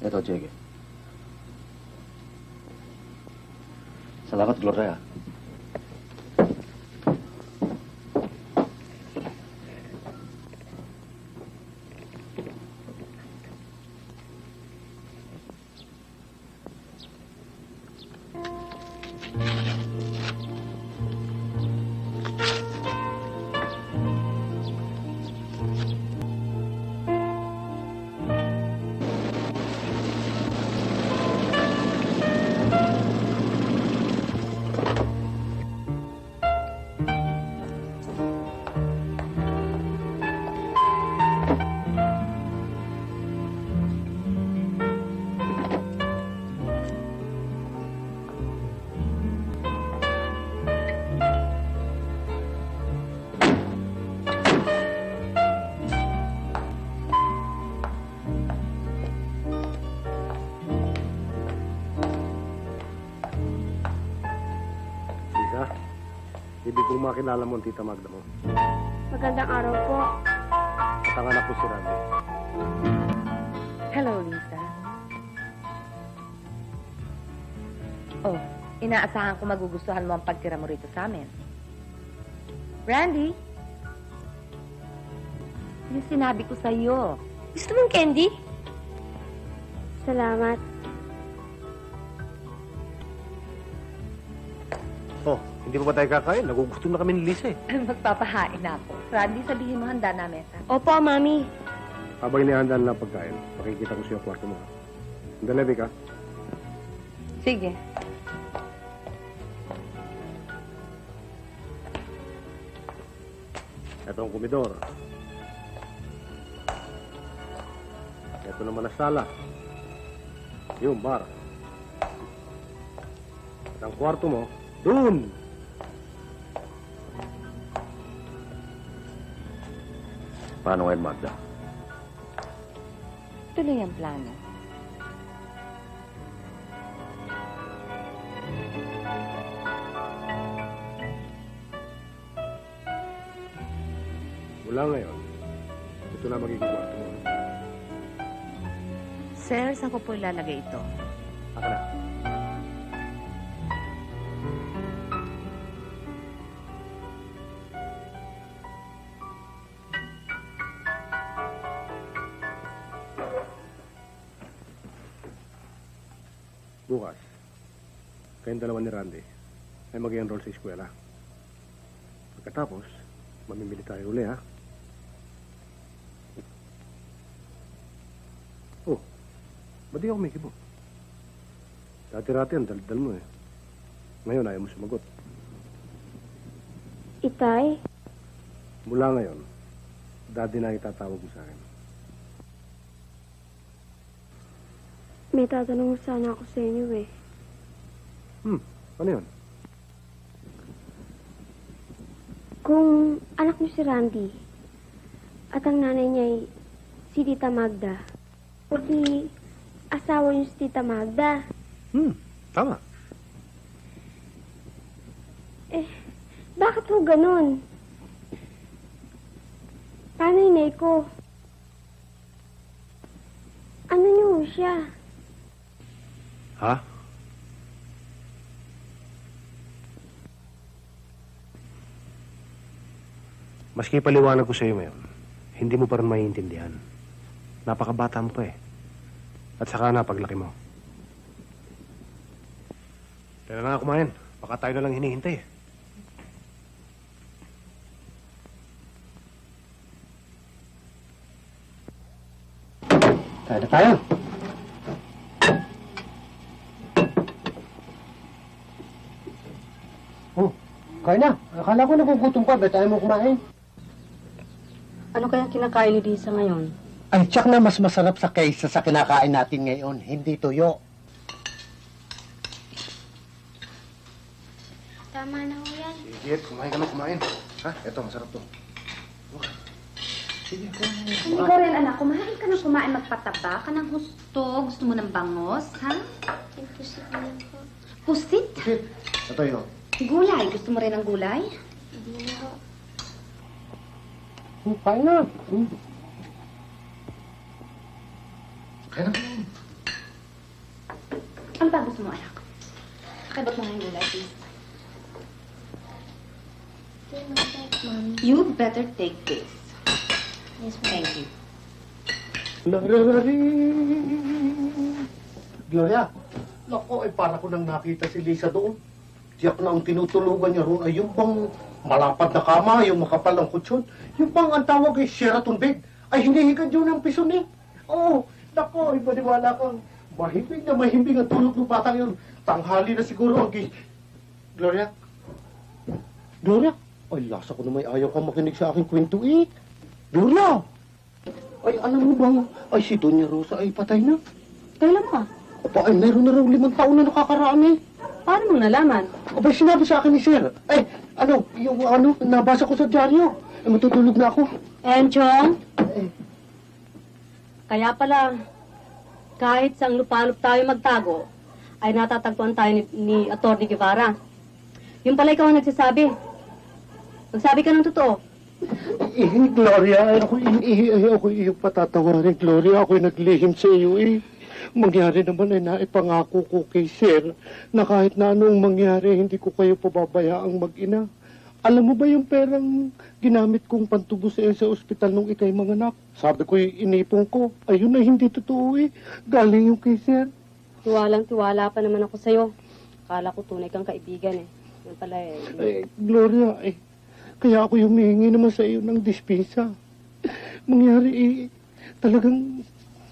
Ito, Jege. Salamat, Gloria.
Ibig kong makilala mo ang tita Magda mo.
Magandang araw po.
At ang anak ko si Randy.
Hello, Lisa. Oh, inaasahan ko magugustuhan mo ang pagtira mo rito sa amin. Randy? Yung sinabi ko sa'yo.
Gusto mong candy? Salamat.
Oh, hindi pa ba tayo kakain? Nagugutom na kami ni Lisa eh.
Magpapahain na ako. Randy, sabihin mo handa na mesa.
Opo, Mami.
Habang inihanda na ang pagkain, makikita ko siya kwarto mo. Dalabi ka.
Sige.
Ito ang komedor. Ito naman ang sala. Yung bar. At ang kwarto mo, doon!
Paano ngayon, Magda?
Tuloy ang plano.
Mula ngayon, ito na magiging kwarto mo.
Sir, saan ko po ilalagay ito?
Aka na. Bukas, kayong dalawa ni Randy ay mag-enroll sa eskwela. Pagkatapos, mamimili tayo uli, ha? Oh, ba't di ako may kibo? Dati-rati ang daldal mo, eh. Ngayon, ayaw mo sumagot.
Itay,
Mula ngayon, Daddy na itatawag mo sa akin.
may tatanong sana ako sa inyo eh.
Ano yun?
Kung anak niyo si Randy, at ang nanay niya ay si Tita Magda, o di asawa niyo si Tita Magda,
Tama.
bakit ho ganun? Paano yung inay ko? Ano niyo ho siya?
Ha? Maski paliwanag ko sa iyo ngayon, hindi mo pa rin maiintindihan. Napakabata mo pa eh. At saka na paglaki mo. Tara na nga kumain. Baka tayo na lang hinihintay eh. Tayo na tayo. Oh, kaya na. Akala ko nagugutom pa. Ba't tayo mo kumain?
Ano kaya kinakain ni Lisa ngayon?
Ay, tsak na mas masarap sa kaysa sa kinakain natin ngayon. Hindi tuyo.
Tama na ho yan.
Sige, kumain ka na kumain. Ha? Eto, masarap to. Sige, kumain.
Hindi ko rin, anak. Kumain ka ng kumain. Magpataba ka ng gusto. Gusto mo ng bangos, ha?
Yung pusit na lang po.
Pusit?
Pusit. Ito yun.
Gulay. Gusto mo rin ng gulay?
Hindi na ho.
Kain na.
Kaya na.
Ano ba gusto mo, anak? Kakibot mo nga yung gulay, please. You better take this.
Yes,
Thank you.
Gloria, naku, ay para ko nang nakita si Lisa doon. Tiyak na ang tinutulugan niya roon ay yung bang malapad na kama, yung makapal ang kutsyon. Yung bang ang tawag ay Sheraton bed. Ay hinihigad yun ng pison eh. Oo, naku, ay maniwala kang mahimbing na mahimbing ang tulog ng batang yun. Tanghali na siguro ang Gloria? Gloria? Ay, lasa ko na may ayaw kang makinig sa aking kwento eh. Gloria! Ay, alam mo bang, ay si Doña Rosa ay patay na.
Kailan pa?
Aba, ay meron na raw 5 taon na nakakaraan eh.
Paano mo nalaman?
Aba, sinabi sa akin ni Sir. Ay, yung nabasa ko sa dyaryo. Ay, matutulog na ako.
Enchong? Kaya pala, kahit sa lupalop tayo magtago, ay natatagpuan tayo ni Atty. Guevara. Yung pala ikaw ang nagsasabi. Magsabi ka ng totoo.
Gloria, ako iyong patatawarin. Gloria, ako'y naglihim sa iyo eh. Mangyari naman ay naipangako ko kay Sir na kahit na anong mangyari, hindi ko kayo pababayaang mag-ina. Alam mo ba yung perang ginamit kong pantubos sa ospital nung ikay manganak? Sabi ko inipon ko. Ayun na hindi totoo eh. Galing yung kay Sir.
Tiwalang-tiwala pa naman ako sa'yo. Akala ko tunay kang kaibigan eh. Yan pala eh.
Gloria, kaya ako humihingi naman sa iyo ng dispensa. Mangyari talagang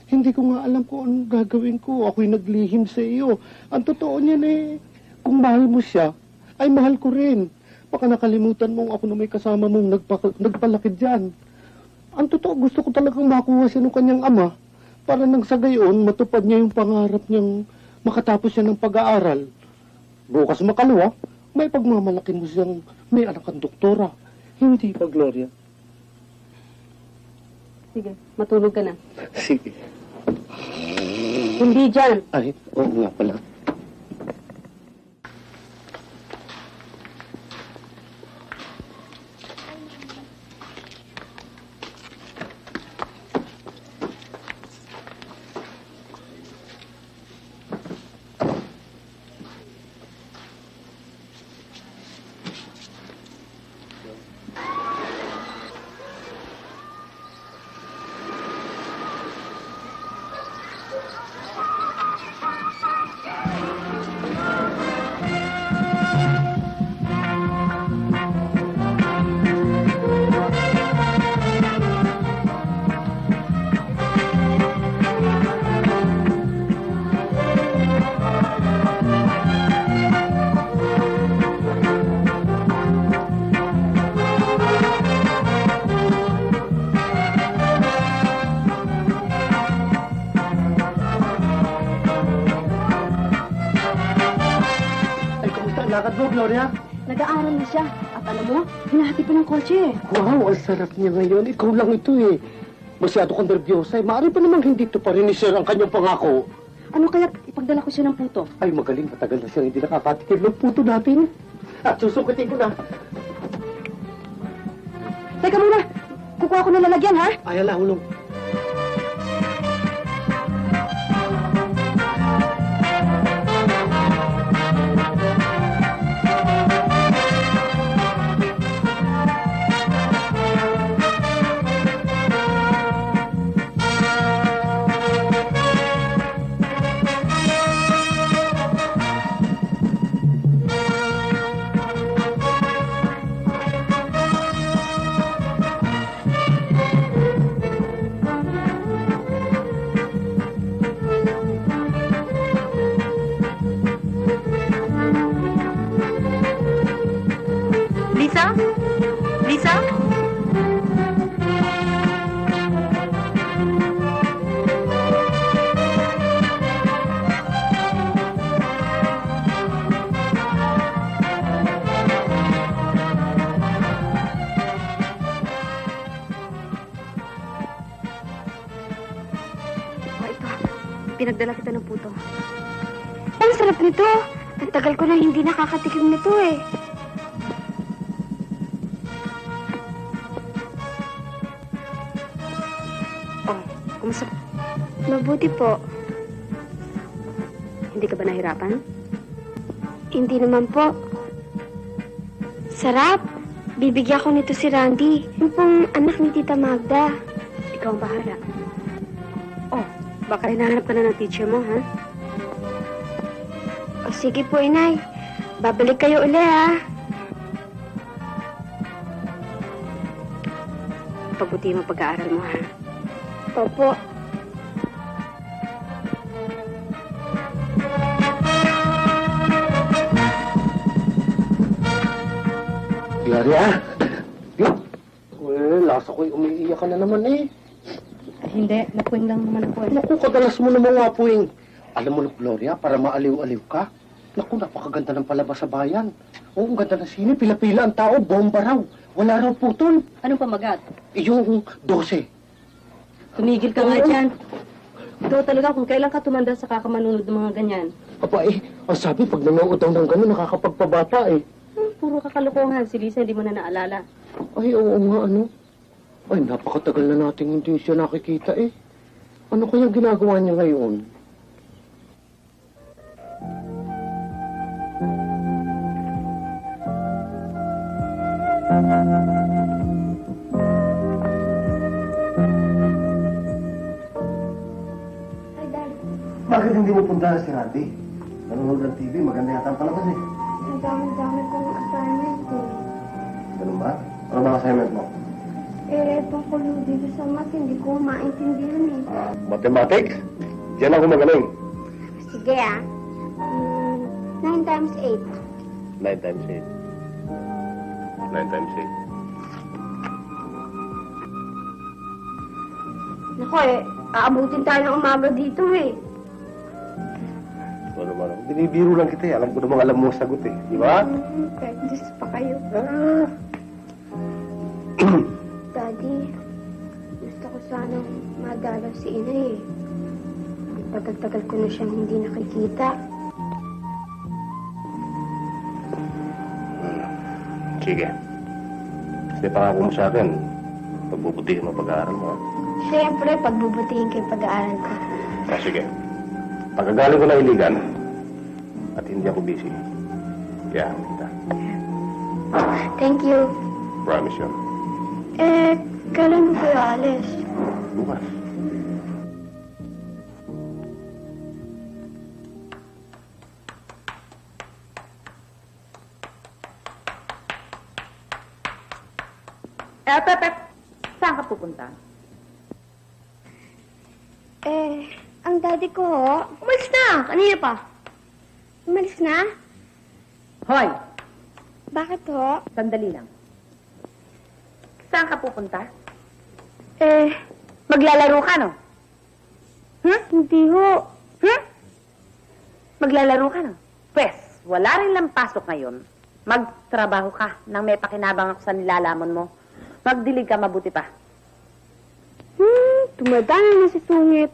hindi ko nga alam kung anong gagawin ko. Ako'y naglihim sa iyo. Ang totoo niyan kung mahal mo siya, ay mahal ko rin. Baka nakalimutan mong ako na may kasama mong nagpalaki dyan. Ang totoo, gusto ko talagang makuha siya ng kanyang ama para nang sa gayon, matupad niya yung pangarap niyang makatapos siya ng pag-aaral. Bukas makalawa, may pagmamalaki mo siyang may anak ang doktora. Hindi pa, Gloria?
Sige, matulog ka na.
Sige.
Hindi dyan.
Ay, oo nga pala. lakad mo, Gloria?
Nag-aaral na siya. At alam mo, hinahati pa ng kotse.
Wow, ang sarap niya ngayon. Ikaw lang ito eh. Masyado kang nervyosa eh. Maaari pa namang hindi to pa rin ni Sir ang kanyang pangako.
Ano kaya ipagdala ko siya ng puto?
Ay, magaling. Matagal na siyang hindi nakakatikim ng puto natin. At susukitin ko na.
Teka muna! Kukuha ko ng lalagyan, ha?
Ay, ala, hulong.
Pinagdala kita ng puto. Ang sarap nito. Ang tagal ko na hindi nakakatikim nito eh.
Oh, kumusta?
Mabuti po.
Hindi ka ba nahirapan?
Hindi naman po. Sarap. Bibigyan ko nito si Randy. Yung pong anak ni Tita Magda.
Ikaw ang bahala. Oh, baka hinahanap ka na ng teacher mo, ha?
O sige po, Inay. Babalik kayo uli, ha?
Pagbutihin mo pag-aaral mo, ha?
Opo.
Gloria? Well, lasa ko'y umiiyak ka na naman eh.
Hindi, napuwing lang naman ako.
Naku, kadalas mo naman nga puwing. Alam mo, Gloria, para maaliw-aliw ka. Naku, napakaganda ng palabas sa bayan. Oo, ang ganda ng sine. Pila-pila ang tao, bomba raw. Wala raw putol.
Anong pamagat?
Yung 12.
Tumigil ka nga dyan. Ikaw talaga kung kailan ka tumanda sa kakamanunod ng mga ganyan.
Aba eh, ang sabi, pag nanood daw ng gano'n, nakakapagpabata eh.
Puro kakalokohan. Si Lisa, hindi mo na naalala.
Ay, oo nga, ano? Ay, napakatagal na natin hindi siya nakikita eh. Ano kayang ginagawa niya ngayon?
Hi, Dad.
Bakit hindi mo punta si Randy? Nanonood ng TV, maganda yata ang palabas eh.
Ang dami-dami kong assignment eh.
Ganun ba? Ano ba assignment mo?
Tungkol dito sa math, hindi ko maintindihan eh.
Mathematics? Diyan ako magaling.
Sige 9 times 8.
9 times 8. 9 times 8.
Naku aabutin tayo ng umaga dito eh.
Ano man, binibiro lang kita eh. Alam ko namang alam mo ang sagot eh. Di ba?
Practice pa kayo. Daddy, gusto ko sanang madalaw si Inay eh. Tagal-tagal ko na siyang hindi nakikita.
Sige. Kasi pangako mo sa akin, pagbubutihin mo pag-aaral mo.
Siyempre, pagbubutihin ko yung pag-aaral ko.
Sige. Pagkagaling ko na iligan, at hindi ako busy, kaya kita.
Thank you.
Promise yun.
Kailan mo kayo alis?
Bukas.
Pepe, saan ka pupunta?
Ang daddy ko umalis na! Kanina pa. Umalis na?
Hoy,
Bakit ho?
sandali lang. Saan ka pupunta?
Maglalaro ka, no? Hindi ho.
Maglalaro ka, no? Pwes, wala rin lang pasok ngayon, magtrabaho ka nang may pakinabang ako sa nilalamon mo. Magdilig ka mabuti pa.
Tumadaan na si Sungit.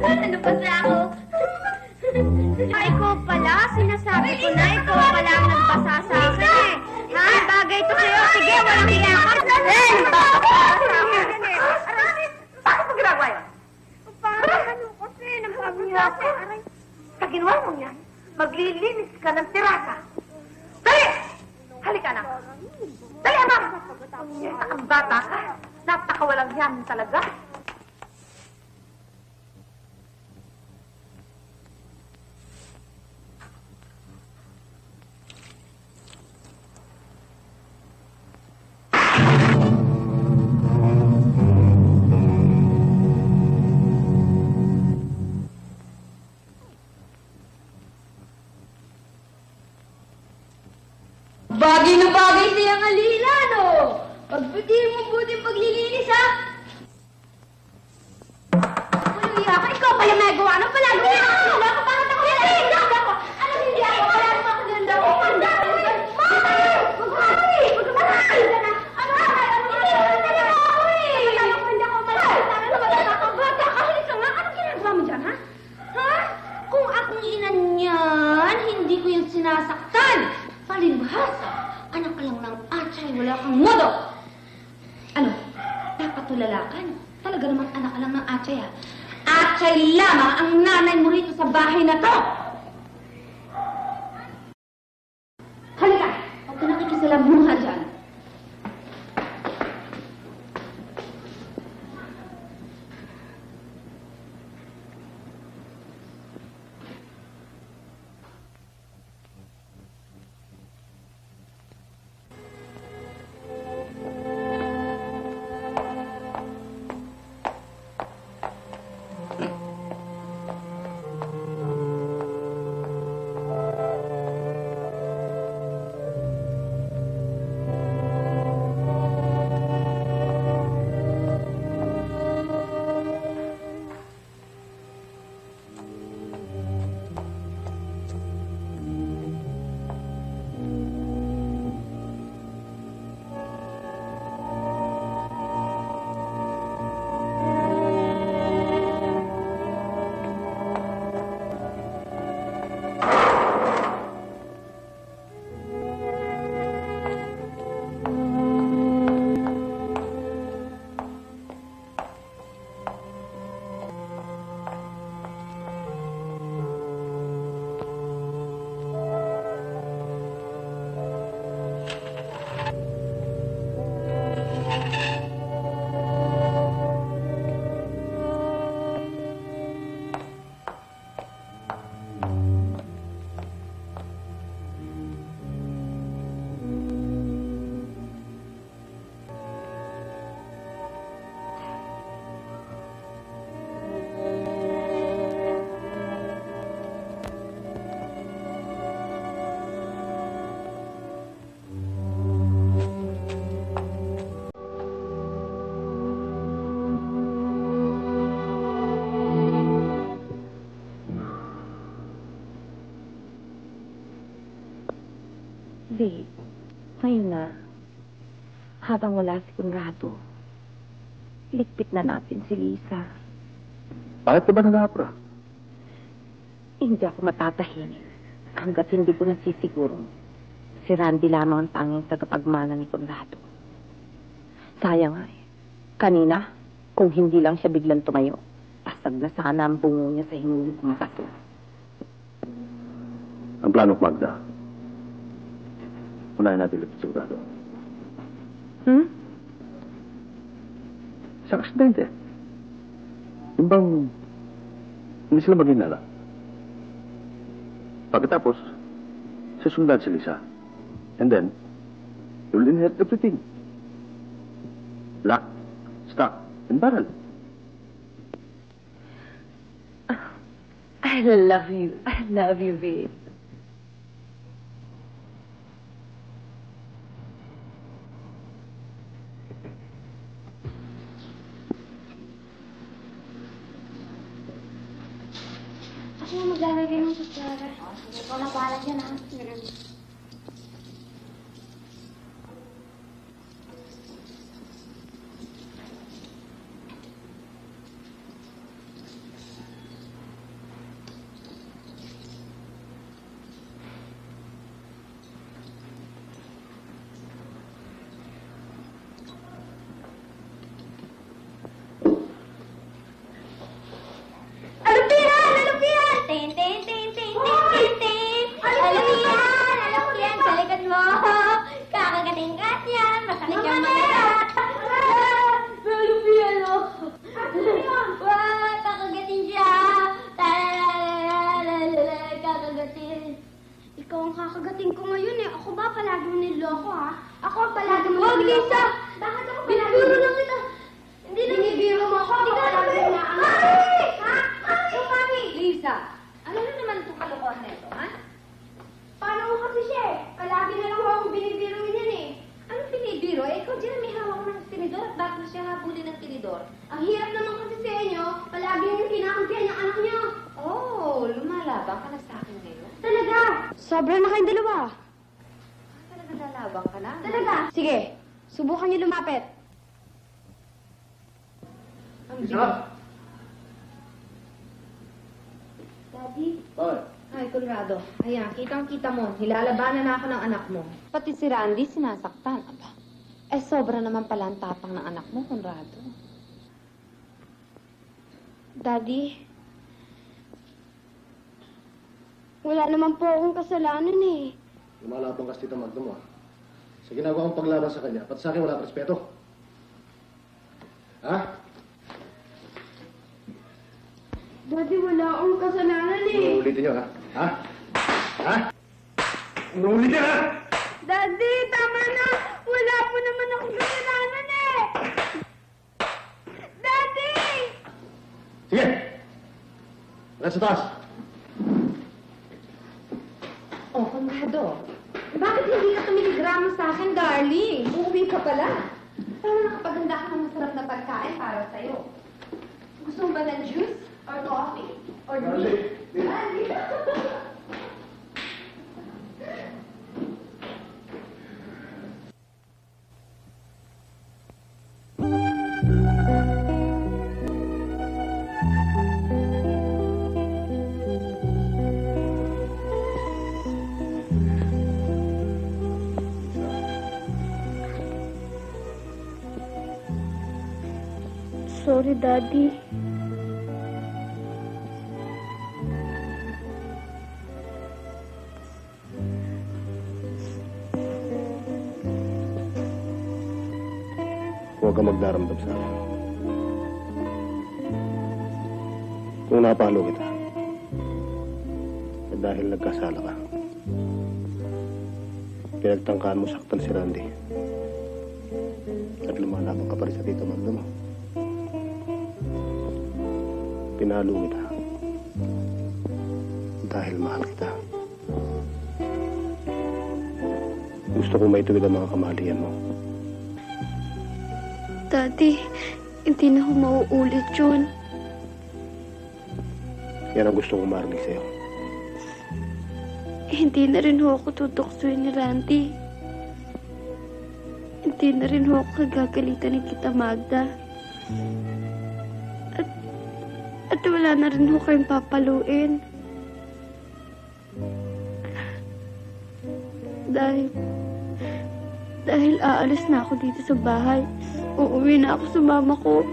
Ano ba sa ako? Ay, ikaw pala. Sinasabi ko na, ikaw pala ang nagbasa sa akin eh. Ha? Bagay to sa'yo. Sige, walang hiya ka.
Bakit mo ginagawa yun?
Parang ano kasi, nagpapagya ako.
Sa ginawa mo yan, maglilinis ka ng tirasa. Dali! Halika na. Dali, ama! Ang bata ka. Napakawalang yan talaga.
Bagay na bagay siyang alila, no? Pagpitihin mo buti paglilinis, ha? Walang hiya ka. Ikaw pala may gawa ng palagi. Hindi ako parang ako yan. Hindi ako. Ano hindi ako? Palagi mo ako ganda ko. Handa ko. Mama! Magmamali! Magmamali! Ano? Hindi ako malaki. Ano ba nakakabata? Kahit ka nga. Ano ginagawa mo dyan, ha? Ha? Kung akong ina niyan, hindi ko yung sinasaktan. Palibhasa, anak ka lang ng atsay, wala kang modo. Ano? Napatulalakan? Talaga naman anak ka lang ng atsay, ha? Atsay lamang ang nanay mo rito sa bahay na to. Halika! Huwag ka nakikisalamuha dyan.
Hindi. Ngayon na, habang wala si Conrado, ligpit na natin si Lisa.
Bakit ka ba nag-aapra?
Hindi ako matatahimik hanggat hindi ko nasisiguro si Randy lamang ang tanging tagapagmana ni Conrado. Sayang nga eh. Kanina, kung hindi lang siya biglang tumayo, pasag na sana ang bungo niya sa hinuli kong bato.
Ang plano ko, Magda,
Unahin natin ulit sigurado. Isang aksidente. Yung bang hindi sila maghinala. Pagkatapos, susundan si Lisa. And then, you'll inherit everything. Lock, stock, and barrel.
I love you. I love you, babe.
Ako maglalagay ng kutsara. Sige, ikaw na bahala dyan, ha? Tin, tin, tin, tin, tin, tin, tin. Alam sa likod mo. Kakagating ka yan. Masakit yung mga. Alupian, oh. Wow, kakagating siya. Kakagating. Ikaw ang kakagating ko ngayon eh. Ako ba palagi mo niloko, ha? Ako ang palagi mo niloko. Wag, Lisa! Bakit ako palagi mo niloko? Lang kita. Hindi na binibiro mo ako. Ako palagi mo na. Mami! Ha? Mami! Lisa! Ano na naman itong kalokohan na ito, ha? Paano mo kasi siya eh? Palagi na lang akong binibiruin yan eh. Anong binibiro? Eh, ikaw dyan may hawak ng tinidor at bakit mo siya habulin ng tinidor? Ang hirap naman kasi sa inyo, palagi yung kinakampihan yung anak niyo. Oh, lumalabang ka na sa akin ngayon. Talaga? Sobra na kayong dalawa.
Talaga lalabang ka na?
Talaga? Sige, subukan niyo lumapit.
Ang bigat.
Daddy?
Bakit?
Ay, Colorado. Ayan, kitang-kita mo. Nilalabanan na ako ng anak mo. Pati si Randy sinasaktan. Aba, eh sobra naman pala ang tapang ng anak mo, Conrado.
Daddy, wala naman po akong kasalanan eh.
Lumalabang kasi Tita Magda mo, ha? Sa ginagawa kong paglaban sa kanya, pati sa akin wala ka respeto. Ha?
Daddy, wala akong kasalanan eh.
Ulitin niyo, ha? Ha? Ha? Ulitin, ha?
Daddy, tama na. Wala po naman akong kasalanan eh. Daddy!
Sige! Let's sa taas.
Oh, Conrado. Bakit hindi ka tumiligrama sa akin, darling? Uuwi ka pala. Para nakapaganda ka ng masarap na pagkain para sa'yo. Gusto mo ba ng juice? Or coffee? Or meat?
Sorry, Daddy.
Huwag kang magdaramdam sa akin. Kung napalo kita, at dahil nagkasala ka, pinagtangkaan mo saktan si Randy. At lumalaban ka pa rin sa Tita Magda mo. Pinalo kita dahil mahal kita. Gusto ko maituwid ang mga kamalian mo.
Daddy, hindi na ako mauulit yun.
Yan ang gusto kong marinig sa'yo.
Hindi na rin ho ako tutuksoy ni Randy. Hindi na rin ho ako kagagalitan ni Tita Magda. At wala na rin ho kayong papaluin. Dahil aalis na ako dito sa bahay. Uuwi na ako sa mama ko.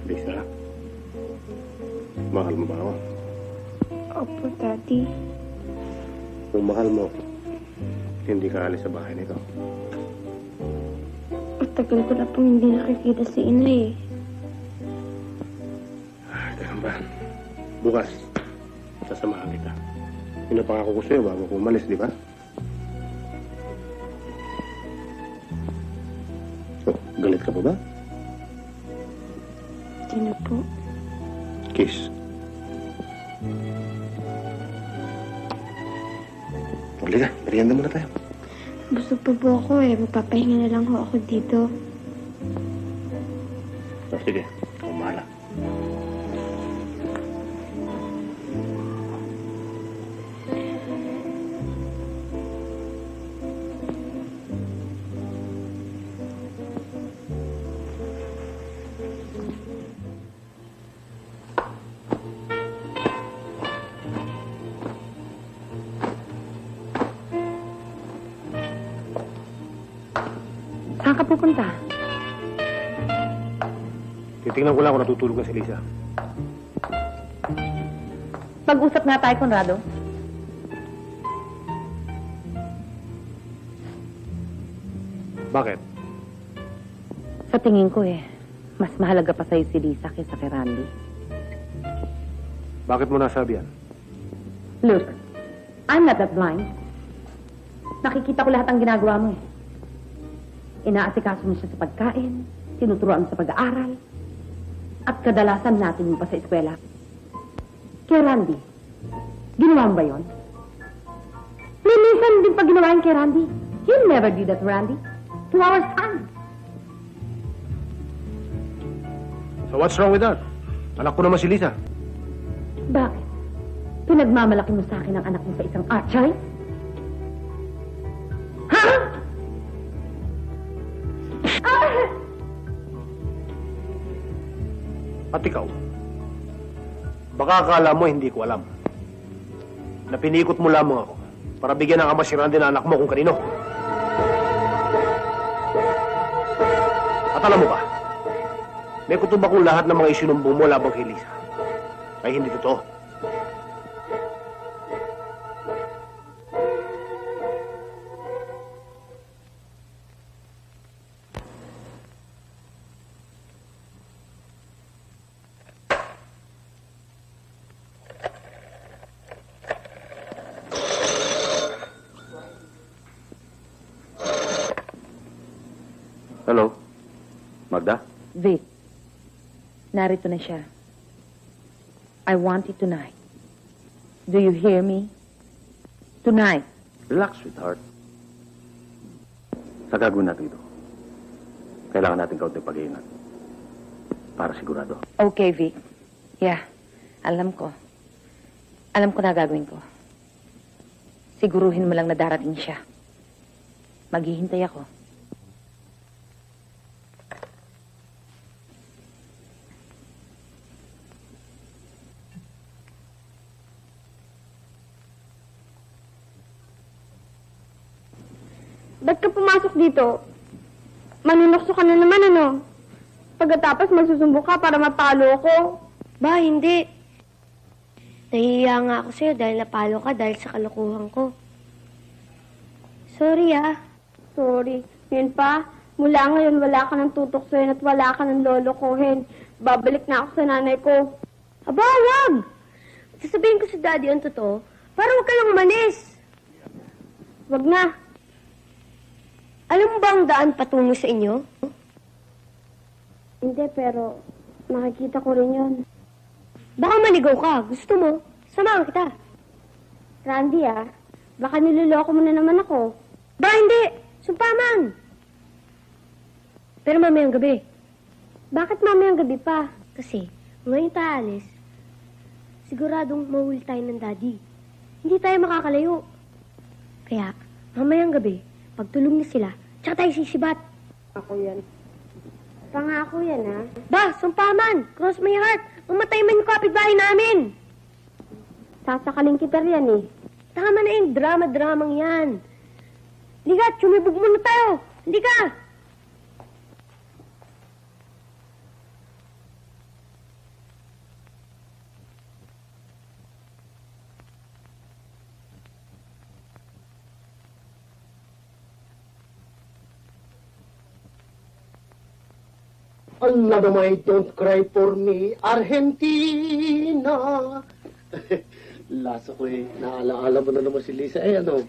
Lisa. Mahal mo ba ako?
Opo, Daddy.
Kung mahal mo, hindi ka alis sa bahay nito.
Matagal ko na pong hindi nakikita si Inay.
Ganun ba? Bukas, sasamahan kita. Pinapangako ko sa'yo bago ko umalis, di ba? Oh, galit ka pa ba?
Hindi na po.
Kiss. Halika, merienda muna tayo.
Busog pa po ako eh. Magpapahinga na lang ho ako dito.
So, sige, ako mahala.
Saan ka pupunta?
Titingnan ko lang kung natutulog na si Lisa.
Mag-usap nga tayo, Conrado.
Bakit?
Sa tingin ko mas mahalaga pa sa'yo si Lisa kaysa kay Randy.
Bakit mo nasabi yan?
Look, I'm not that blind. Nakikita ko lahat ang ginagawa mo Inaasikaso mo siya sa pagkain, tinuturuan mo sa pag-aaral, at kadalasan natin mo pa sa eskwela. Kay Randy, ginawa mo ba yun? Minsan din pa ginawa yun kay Randy. He'll never do that, Randy. To our son.
So what's wrong with that? Anak ko naman si Lisa.
Bakit? Pinagmamalaki mo sa akin ang anak mo sa isang archay? Ha?
At ikaw, baka akala mo hindi ko alam na pinikot mo lamang ako para bigyan ng ama si Randy na anak mo kung kanino. At alam mo ba, may kutob akong lahat ng mga isinumbong mo labang kay Lisa ay hindi totoo.
Hello? Magda?
Vic, narito na siya. I want it tonight. Do you hear me? Tonight.
Relax, sweetheart. Sa gagawin natin ito, kailangan natin kaunting pag-iingat. Para sigurado.
Okay, Vic. Yeah, alam ko. Alam ko na gagawin ko. Siguruhin mo lang na darating siya. Maghihintay ako.
Ba't ka pumasok dito? Manunokso ka na naman, ano? Pagkatapos magsusumbong ka para mapalo ko. Ba, hindi. Nahihiya nga ako sa'yo dahil napalo ka dahil sa kalokohan ko. Sorry, ah. Sorry. Yun pa, mula ngayon wala ka ng tutuksohin at wala ka ng lolokohin. Babalik na ako sa nanay ko. Aba, wag! Sasabihin ko sa daddy ang totoo para huwag ka lang umalis. Wag na. Alam mo ba ang daan patungo sa inyo? Hindi, pero nakikita ko rin yun. Baka maligaw ka. Gusto mo? Samahan kita. Randy, ah. Baka niloloko mo na naman ako. Ba, hindi. Sumpaman. Pero mamayang gabi. Bakit mamayang gabi pa? Kasi, ngayon tayo alis, siguradong mahuli tayo ng daddy. Hindi tayo makakalayo. Kaya, mamayang gabi, pagtulog na sila, tsaka tayo sisibat. Ako yan. Pangako yan, ha? Ba, sumpaman! Cross my heart! Umatay man yung kapitbahay namin! Sasakaling kita riyan, eh. Tama na yung drama-dramang yan. Liga, tsumibog muna tayo! Liga!
Allah naman, don't cry for me, Argentina. Lasa ko eh, naalaala mo na naman si Lisa eh, ano?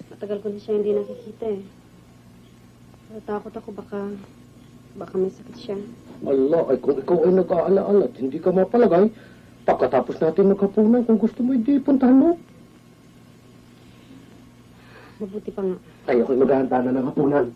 Matagal ko na siya hindi nakikita eh. Natakot ako baka may sakit siya.
Allah, ay kung ikaw ay nag-aalaala at hindi ka mapalagay, pagkatapos natin magkapunan, kung gusto mo, hindi puntahan mo.
Mabuti pa nga.
Ay, ako'y maghahanda na ng hapunan.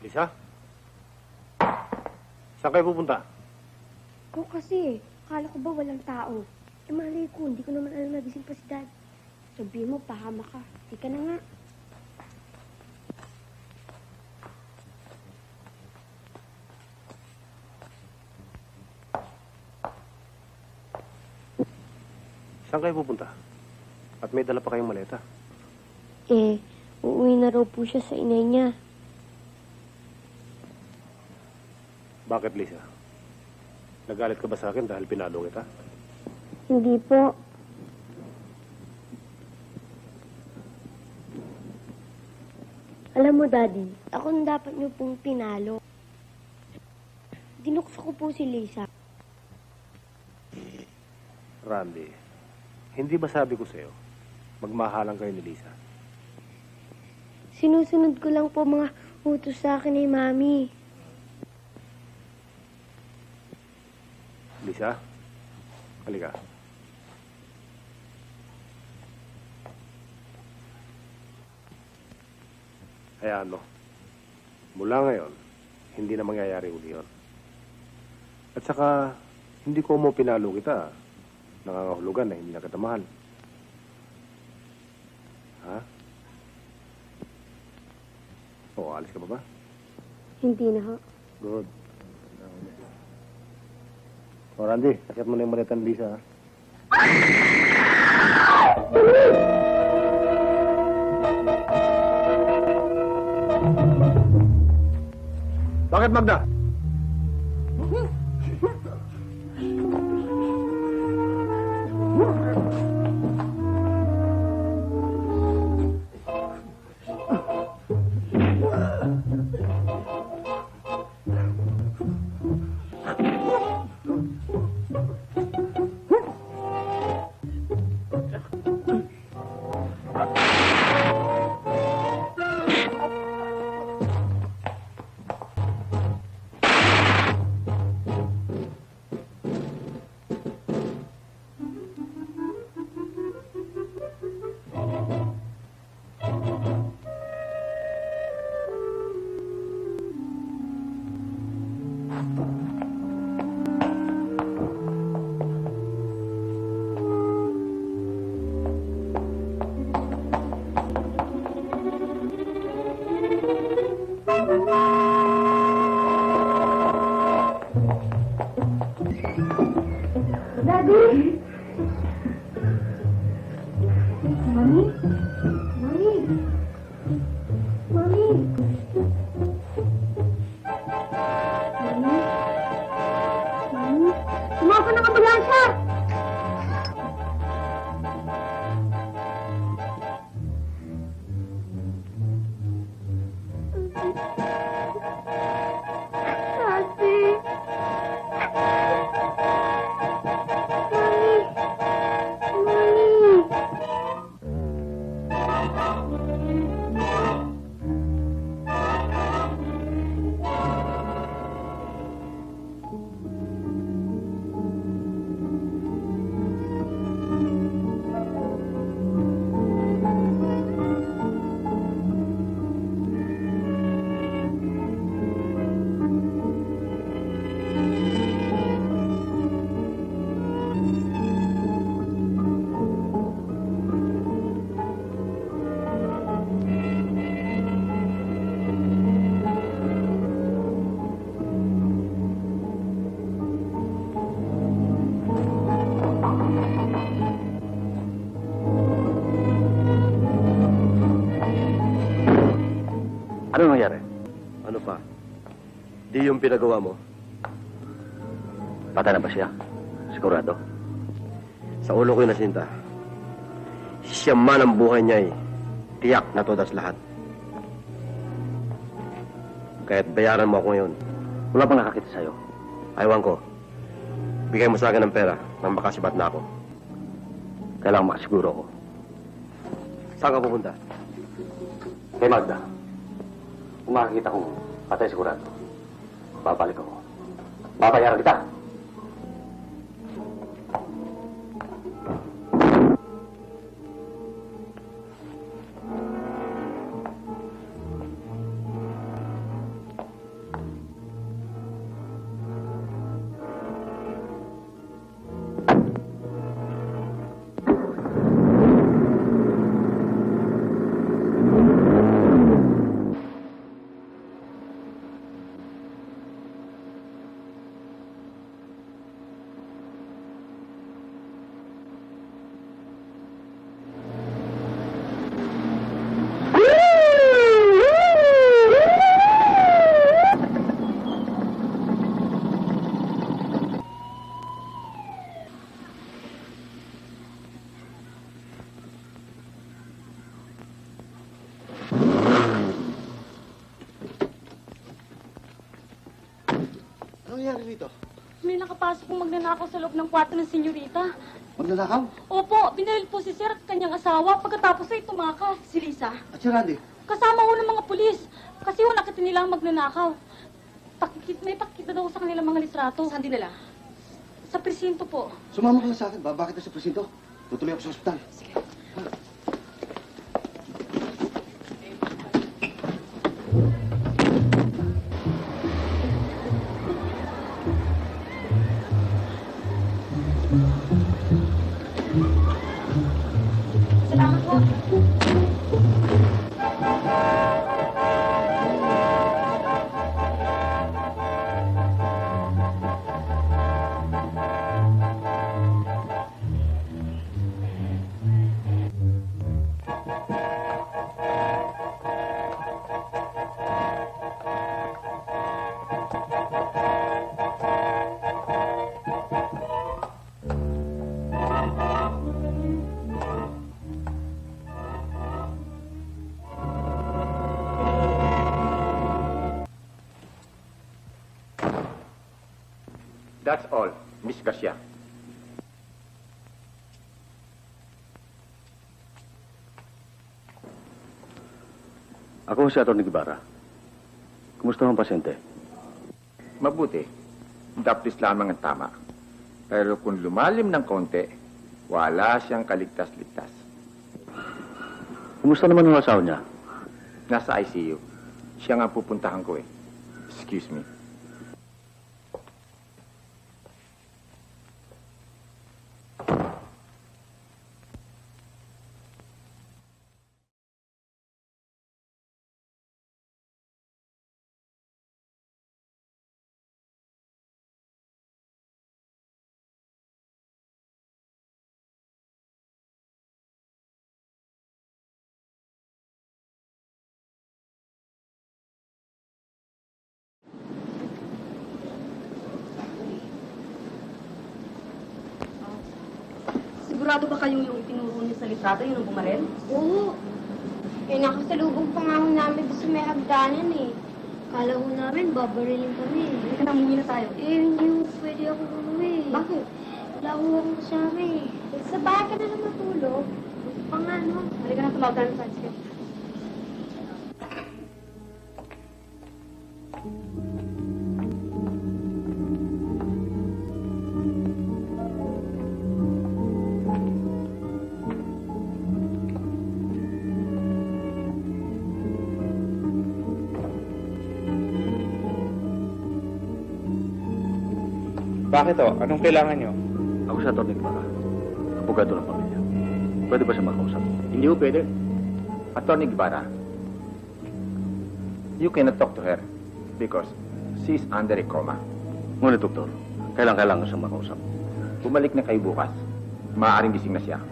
Lisa? Saan kayo pupunta?
Ko kasi, akala ko ba walang tao? Eh, malay ko, hindi ko naman alam nagising pa si Dad. Sabihin mo, pahama ka. Di ka na nga.
Saan kayo pupunta? At may dala pa kayong maleta.
Eh, uuwi na raw po siya sa inay niya.
Bakit, Lisa? Nagalit ka ba sa akin dahil pinalo kita?
Hindi po. Alam mo, Daddy, ako na dapat niyo pong pinalo. Dinukso ko po si Lisa.
Randy, hindi ba sabi ko sa'yo, magmahalan kayo ni Lisa?
Sinusunod ko lang po mga utos sa akin ni Mami.
Lisa, halika. Hayaan mo. Mula ngayon, hindi na mangyayari uli yun. At saka, hindi ko mo pinalo kita. Nangangahulugan na hindi na kita mahal. Ha? O, alis ka ba ba?
Hindi na ho.
Good. O, Randy, sakit mo na yung maleta ni Lisa, ha? Bakit, Magda?
Daddy! Mami? Mami? Mami? Mami? Mami? Tumawag ka ng ambulansya! Daddy!
Ano nangyari?
Ano pa? Di yung pinagawa mo?
Patay na ba siya? Sigurado?
Sa ulo ko'y nasinta. Siya man ang buhay niya tiyak na todas lahat. Kaya't bayaran mo ako ngayon.
Wala bang nakakita sa'yo?
Aywan ko. Bigay mo sa akin ng pera nang makasibat na ako.
Kailangan makasiguro ako.
Saan ka pupunta?
Kay Magda. Kung makakita kong patay sigurado, babalik ako. Babayaran kita.
Ano nangyari rito?
May nakapasok pong magnanakaw sa loob ng kwarto ng senyorita.
Magnanakaw?
Opo, binaril po si Sir at kanyang asawa pagkatapos ay tumakas. Si Lisa.
At si Randy?
Kasama ho ng mga pulis. Kasi ho nakita nila ang magnanakaw. May pakita daw sa kanilang mga litrato. Saan dinala? Sa presinto po.
Sumama ka lang sa akin. Bakit na sa presinto? Tutuloy ako sa ospital.
Sige. Salamat po.
That's all, Miss Garcia.
Ako si Atty. Guevara. Kumusta ang pasyente?
Mabuti. Daptis lamang ang tama. Pero kung lumalim ng konti, wala siyang kaligtas-ligtas.
Kumusta naman ang asawa niya?
Nasa ICU. Siya nga pupuntahan ko eh. Excuse me.
Sigurado ba kayong yung tinuro niyo sa litrato, yun ang bumarel?
Oo. Eh, nakasalubong pa nga ho namin sa may hagdanan eh. Kala ho namin, babarilin kami.
Hindi ka na, umuwi na tayo.
Eh, hindi ho pwede ako umuwi.
Bakit?
Wala ho akong kasama eh. Sa bahay ka na lang matulog. Pang ano?
Halika na, tumawag tayo ng tricycle.
Bakit o? Anong kailangan nyo?
Ako si Atty. Guevara. Abogado ng pamilya. Pwede ba siya makausap?
Hindi ko pwede. Atty. Guevara, you cannot talk to her because she's under a coma.
Ngunit, Doktor, kailangan siya makausap.
Bumalik na kayo bukas. Maaaring gising na siya.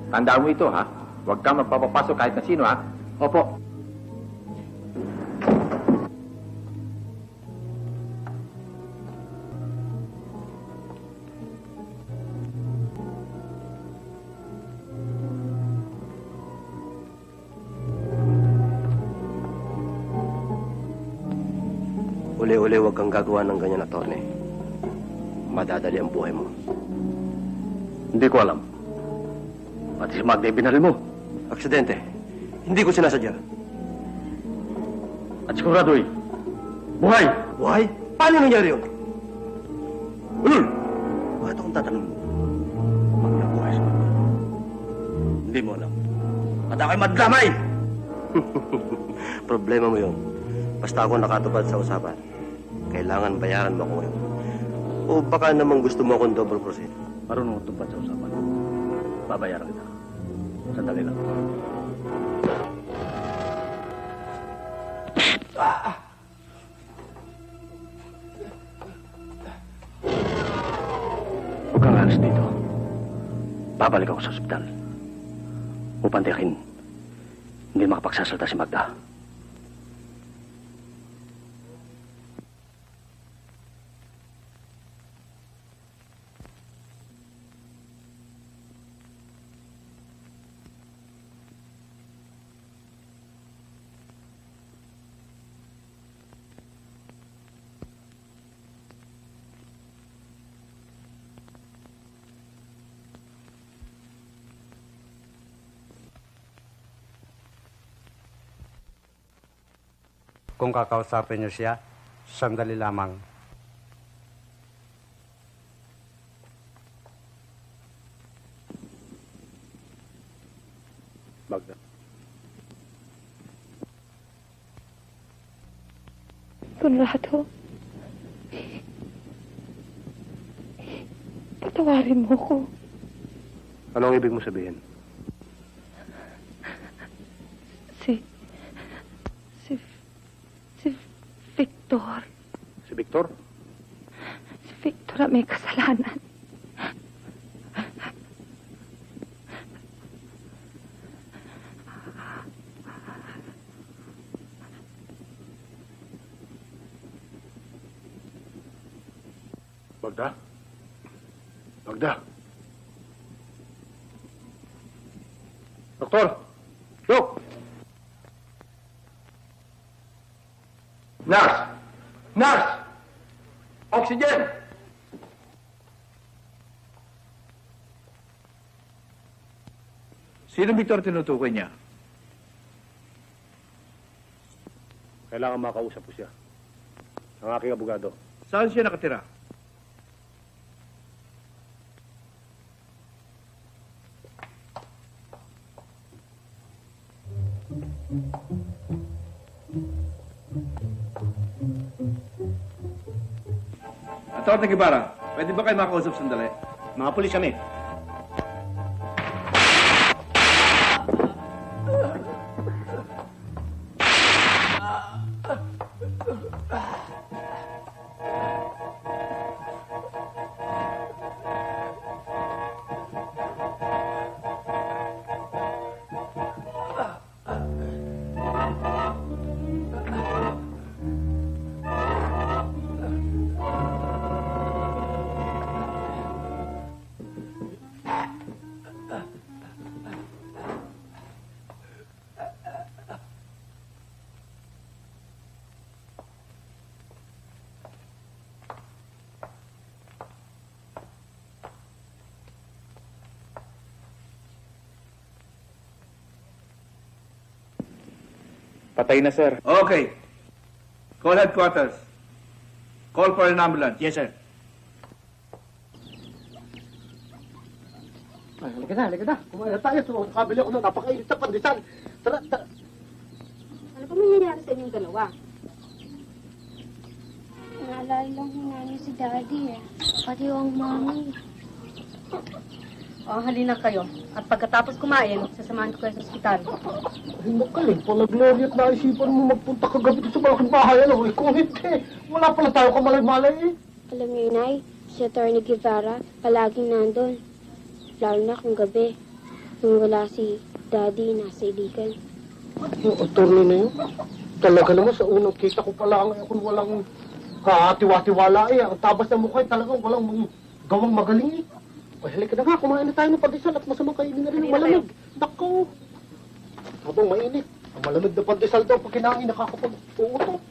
Tandaan mo ito, ha? Huwag kang magpapapasok kahit na sino, ha?
Opo. Uli-uli, huwag kang gagawa ng ganyan, attorney. Madadali ang buhay mo. Hindi ko alam. Pati si Magda binaril mo. Aksidente. Hindi ko sinasadya. At sigurado'y buhay! Buhay? Paano nangyari yun? Ulul! Bakit akong tatanong mo? Magda buhay sa Magda. Hindi mo alam. At ako'y madamay! Problema mo yun. Basta ako nakatupad sa usapan. Kailangan bayaran mo ako ngayon. O baka namang gusto mo akong double proceed. Marunong akong tupad sa usapan. Babayaran kita. Sandali lang. Huwag kang alis dito. Babalik ako sa ospital. Upang tiyakin, hindi makapagsasalta si Magda.
Kung kakausapin niyo siya, sandali lamang.
Magda.
Conrado, patawarin mo ko.
Anong ibig mo sabihin?
Victor.
Si Victor?
Si Victor ang may kasalanan.
Magda? Magda? Doktor! Dok!
Nurse! Nurse! Oxygen! Sino Victor tinutukoy niya?
Kailangan makausap ko siya. Ang aking abogado.
Saan siya nakatira? Atty. Guevara, pwede ba kayo makausap sandali?
Mga pulis kami.
Patay na, sir. Okay. Call headquarters. Call for an ambulance.
Yes, sir. Ay, halika na. Kumain na tayo. Kabili ako na napakainit na pandisan. Tara.
Ano pa mangyayari sa inyong dalawa? Naalala lang namin si Daddy eh. Pati ang Mami.
O, halina kayo. At pagkatapos kumain, sasamahan ko kayo sa ospital.
Ay, magaling pala, Gloria, at naisipan mo magpunta kagabi sa malaking bahay. Ano, kung hindi, wala pala tayo kamalay-malay eh.
Alam niyo, Nay, si Atty. Guevara palaging nandun. Lalo na kung gabi. Nung wala si Daddy, nasa iligan.
Yung attorney na yun? Talaga naman sa unang kita ko pala ngayon walang katiwa-tiwala eh. Ang tabas ng mukha talagang walang gawang magaling eh. O halika na nga, kumain na tayo ng pandesal at masamang kainin na rin ng malamig. Nako! Habang mainit, ang malamig na pandesal daw pag kinain nakakapag-uuto.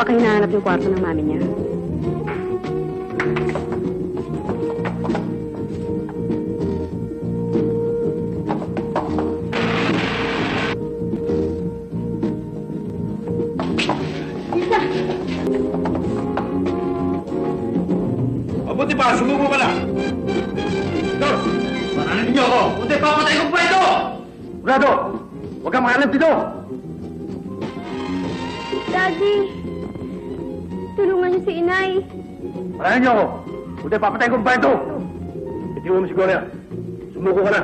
Baka hinahanap yung kwarto ng mami niya.
Mabuti pa, sumuko ka na! Dor! Paranin niyo ako! Buti pa, patay kong pwedo!
Brado! Huwag kang makalam dito!
Daddy! Tulungan niyo si inay.
Paranin niyo ako! Buti papatay kong pwedo! Itiwan mo si Gloria. Sumuko ka na!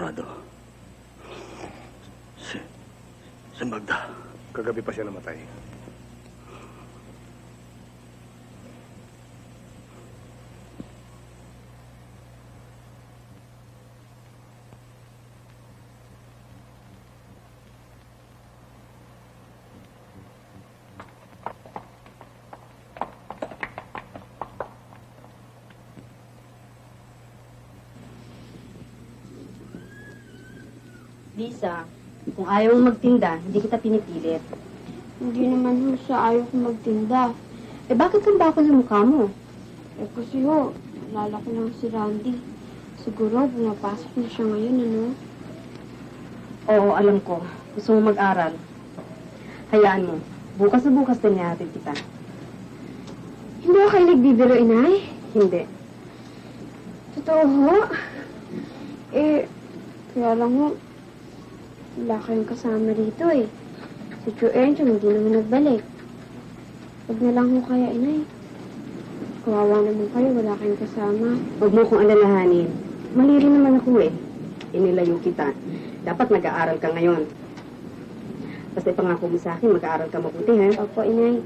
Rado. Si Magda.
Kagabi pa siya namatay.
Lisa, kung ayaw mong magtinda, hindi kita pinipilit.
Hindi naman ho sa ayaw ko magtinda.
Eh, bakit kang bakal yung mukha mo?
Eh kasi ho, nalala ko lang si Randy. Siguro, pumapasok na siya ngayon, ano?
Oo, alam ko. Gusto mo mag-aral. Hayaan mo. Bukas na bukas din natin kita.
Hindi ako kayo nagbibiro, inay?
Hindi.
Totoo ho? Eh, kaya lang ho, wala kayong kasama rito eh. Si Chuencho hindi naman nagbalik. Huwag na lang ho kaya, inay. Kawawa naman kayo, wala kayong kasama.
Huwag mo kong alalahanin. Mali rin naman ako eh. Inilayo kita. Dapat nag-aaral ka ngayon. Basta ipangako mo sa akin, mag-aaral ka mabuti, ha?
Opo, inay.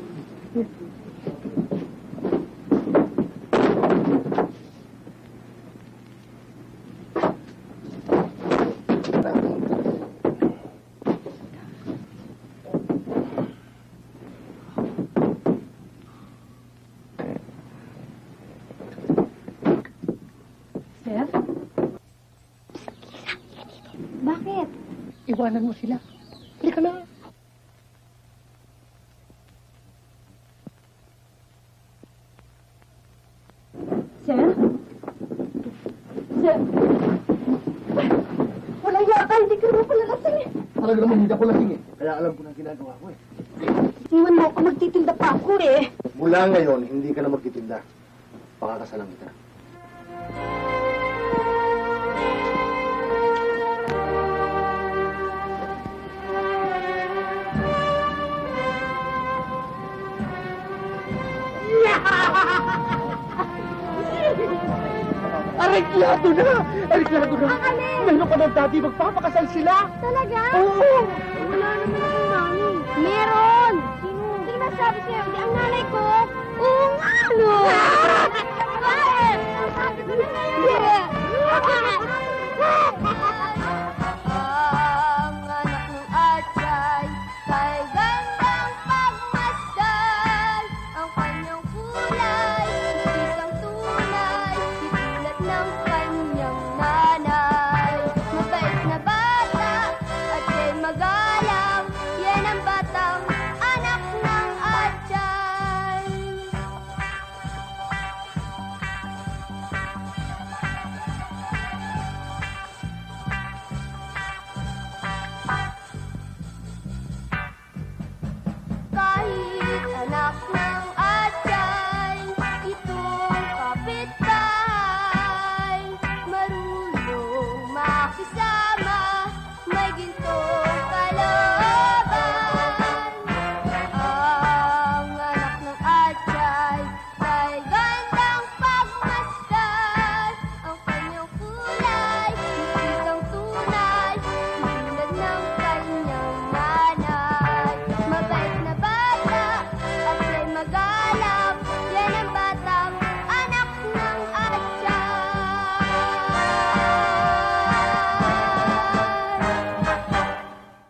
Sir?
Bakit?
Iwanan mo sila. Halika na.
Sir? Sir? Wala yata, hindi ka naman pala lasing eh.
Talaga naman hindi ako lasing eh. Kaya alam ko na ang ginagawa ko eh.
Iwan mo ako, magtitinda pa ako eh.
Mula ngayon, hindi ka na magtitinda. Pakakasalan kita. Areklado na! Areklado na! Meron pa ng daddy, magpapakasal sila!
Talaga?
Oo!
Wala naman akong mami. Meron! Sino? Sino nasabi sa'yo? Hindi ang nanay ko!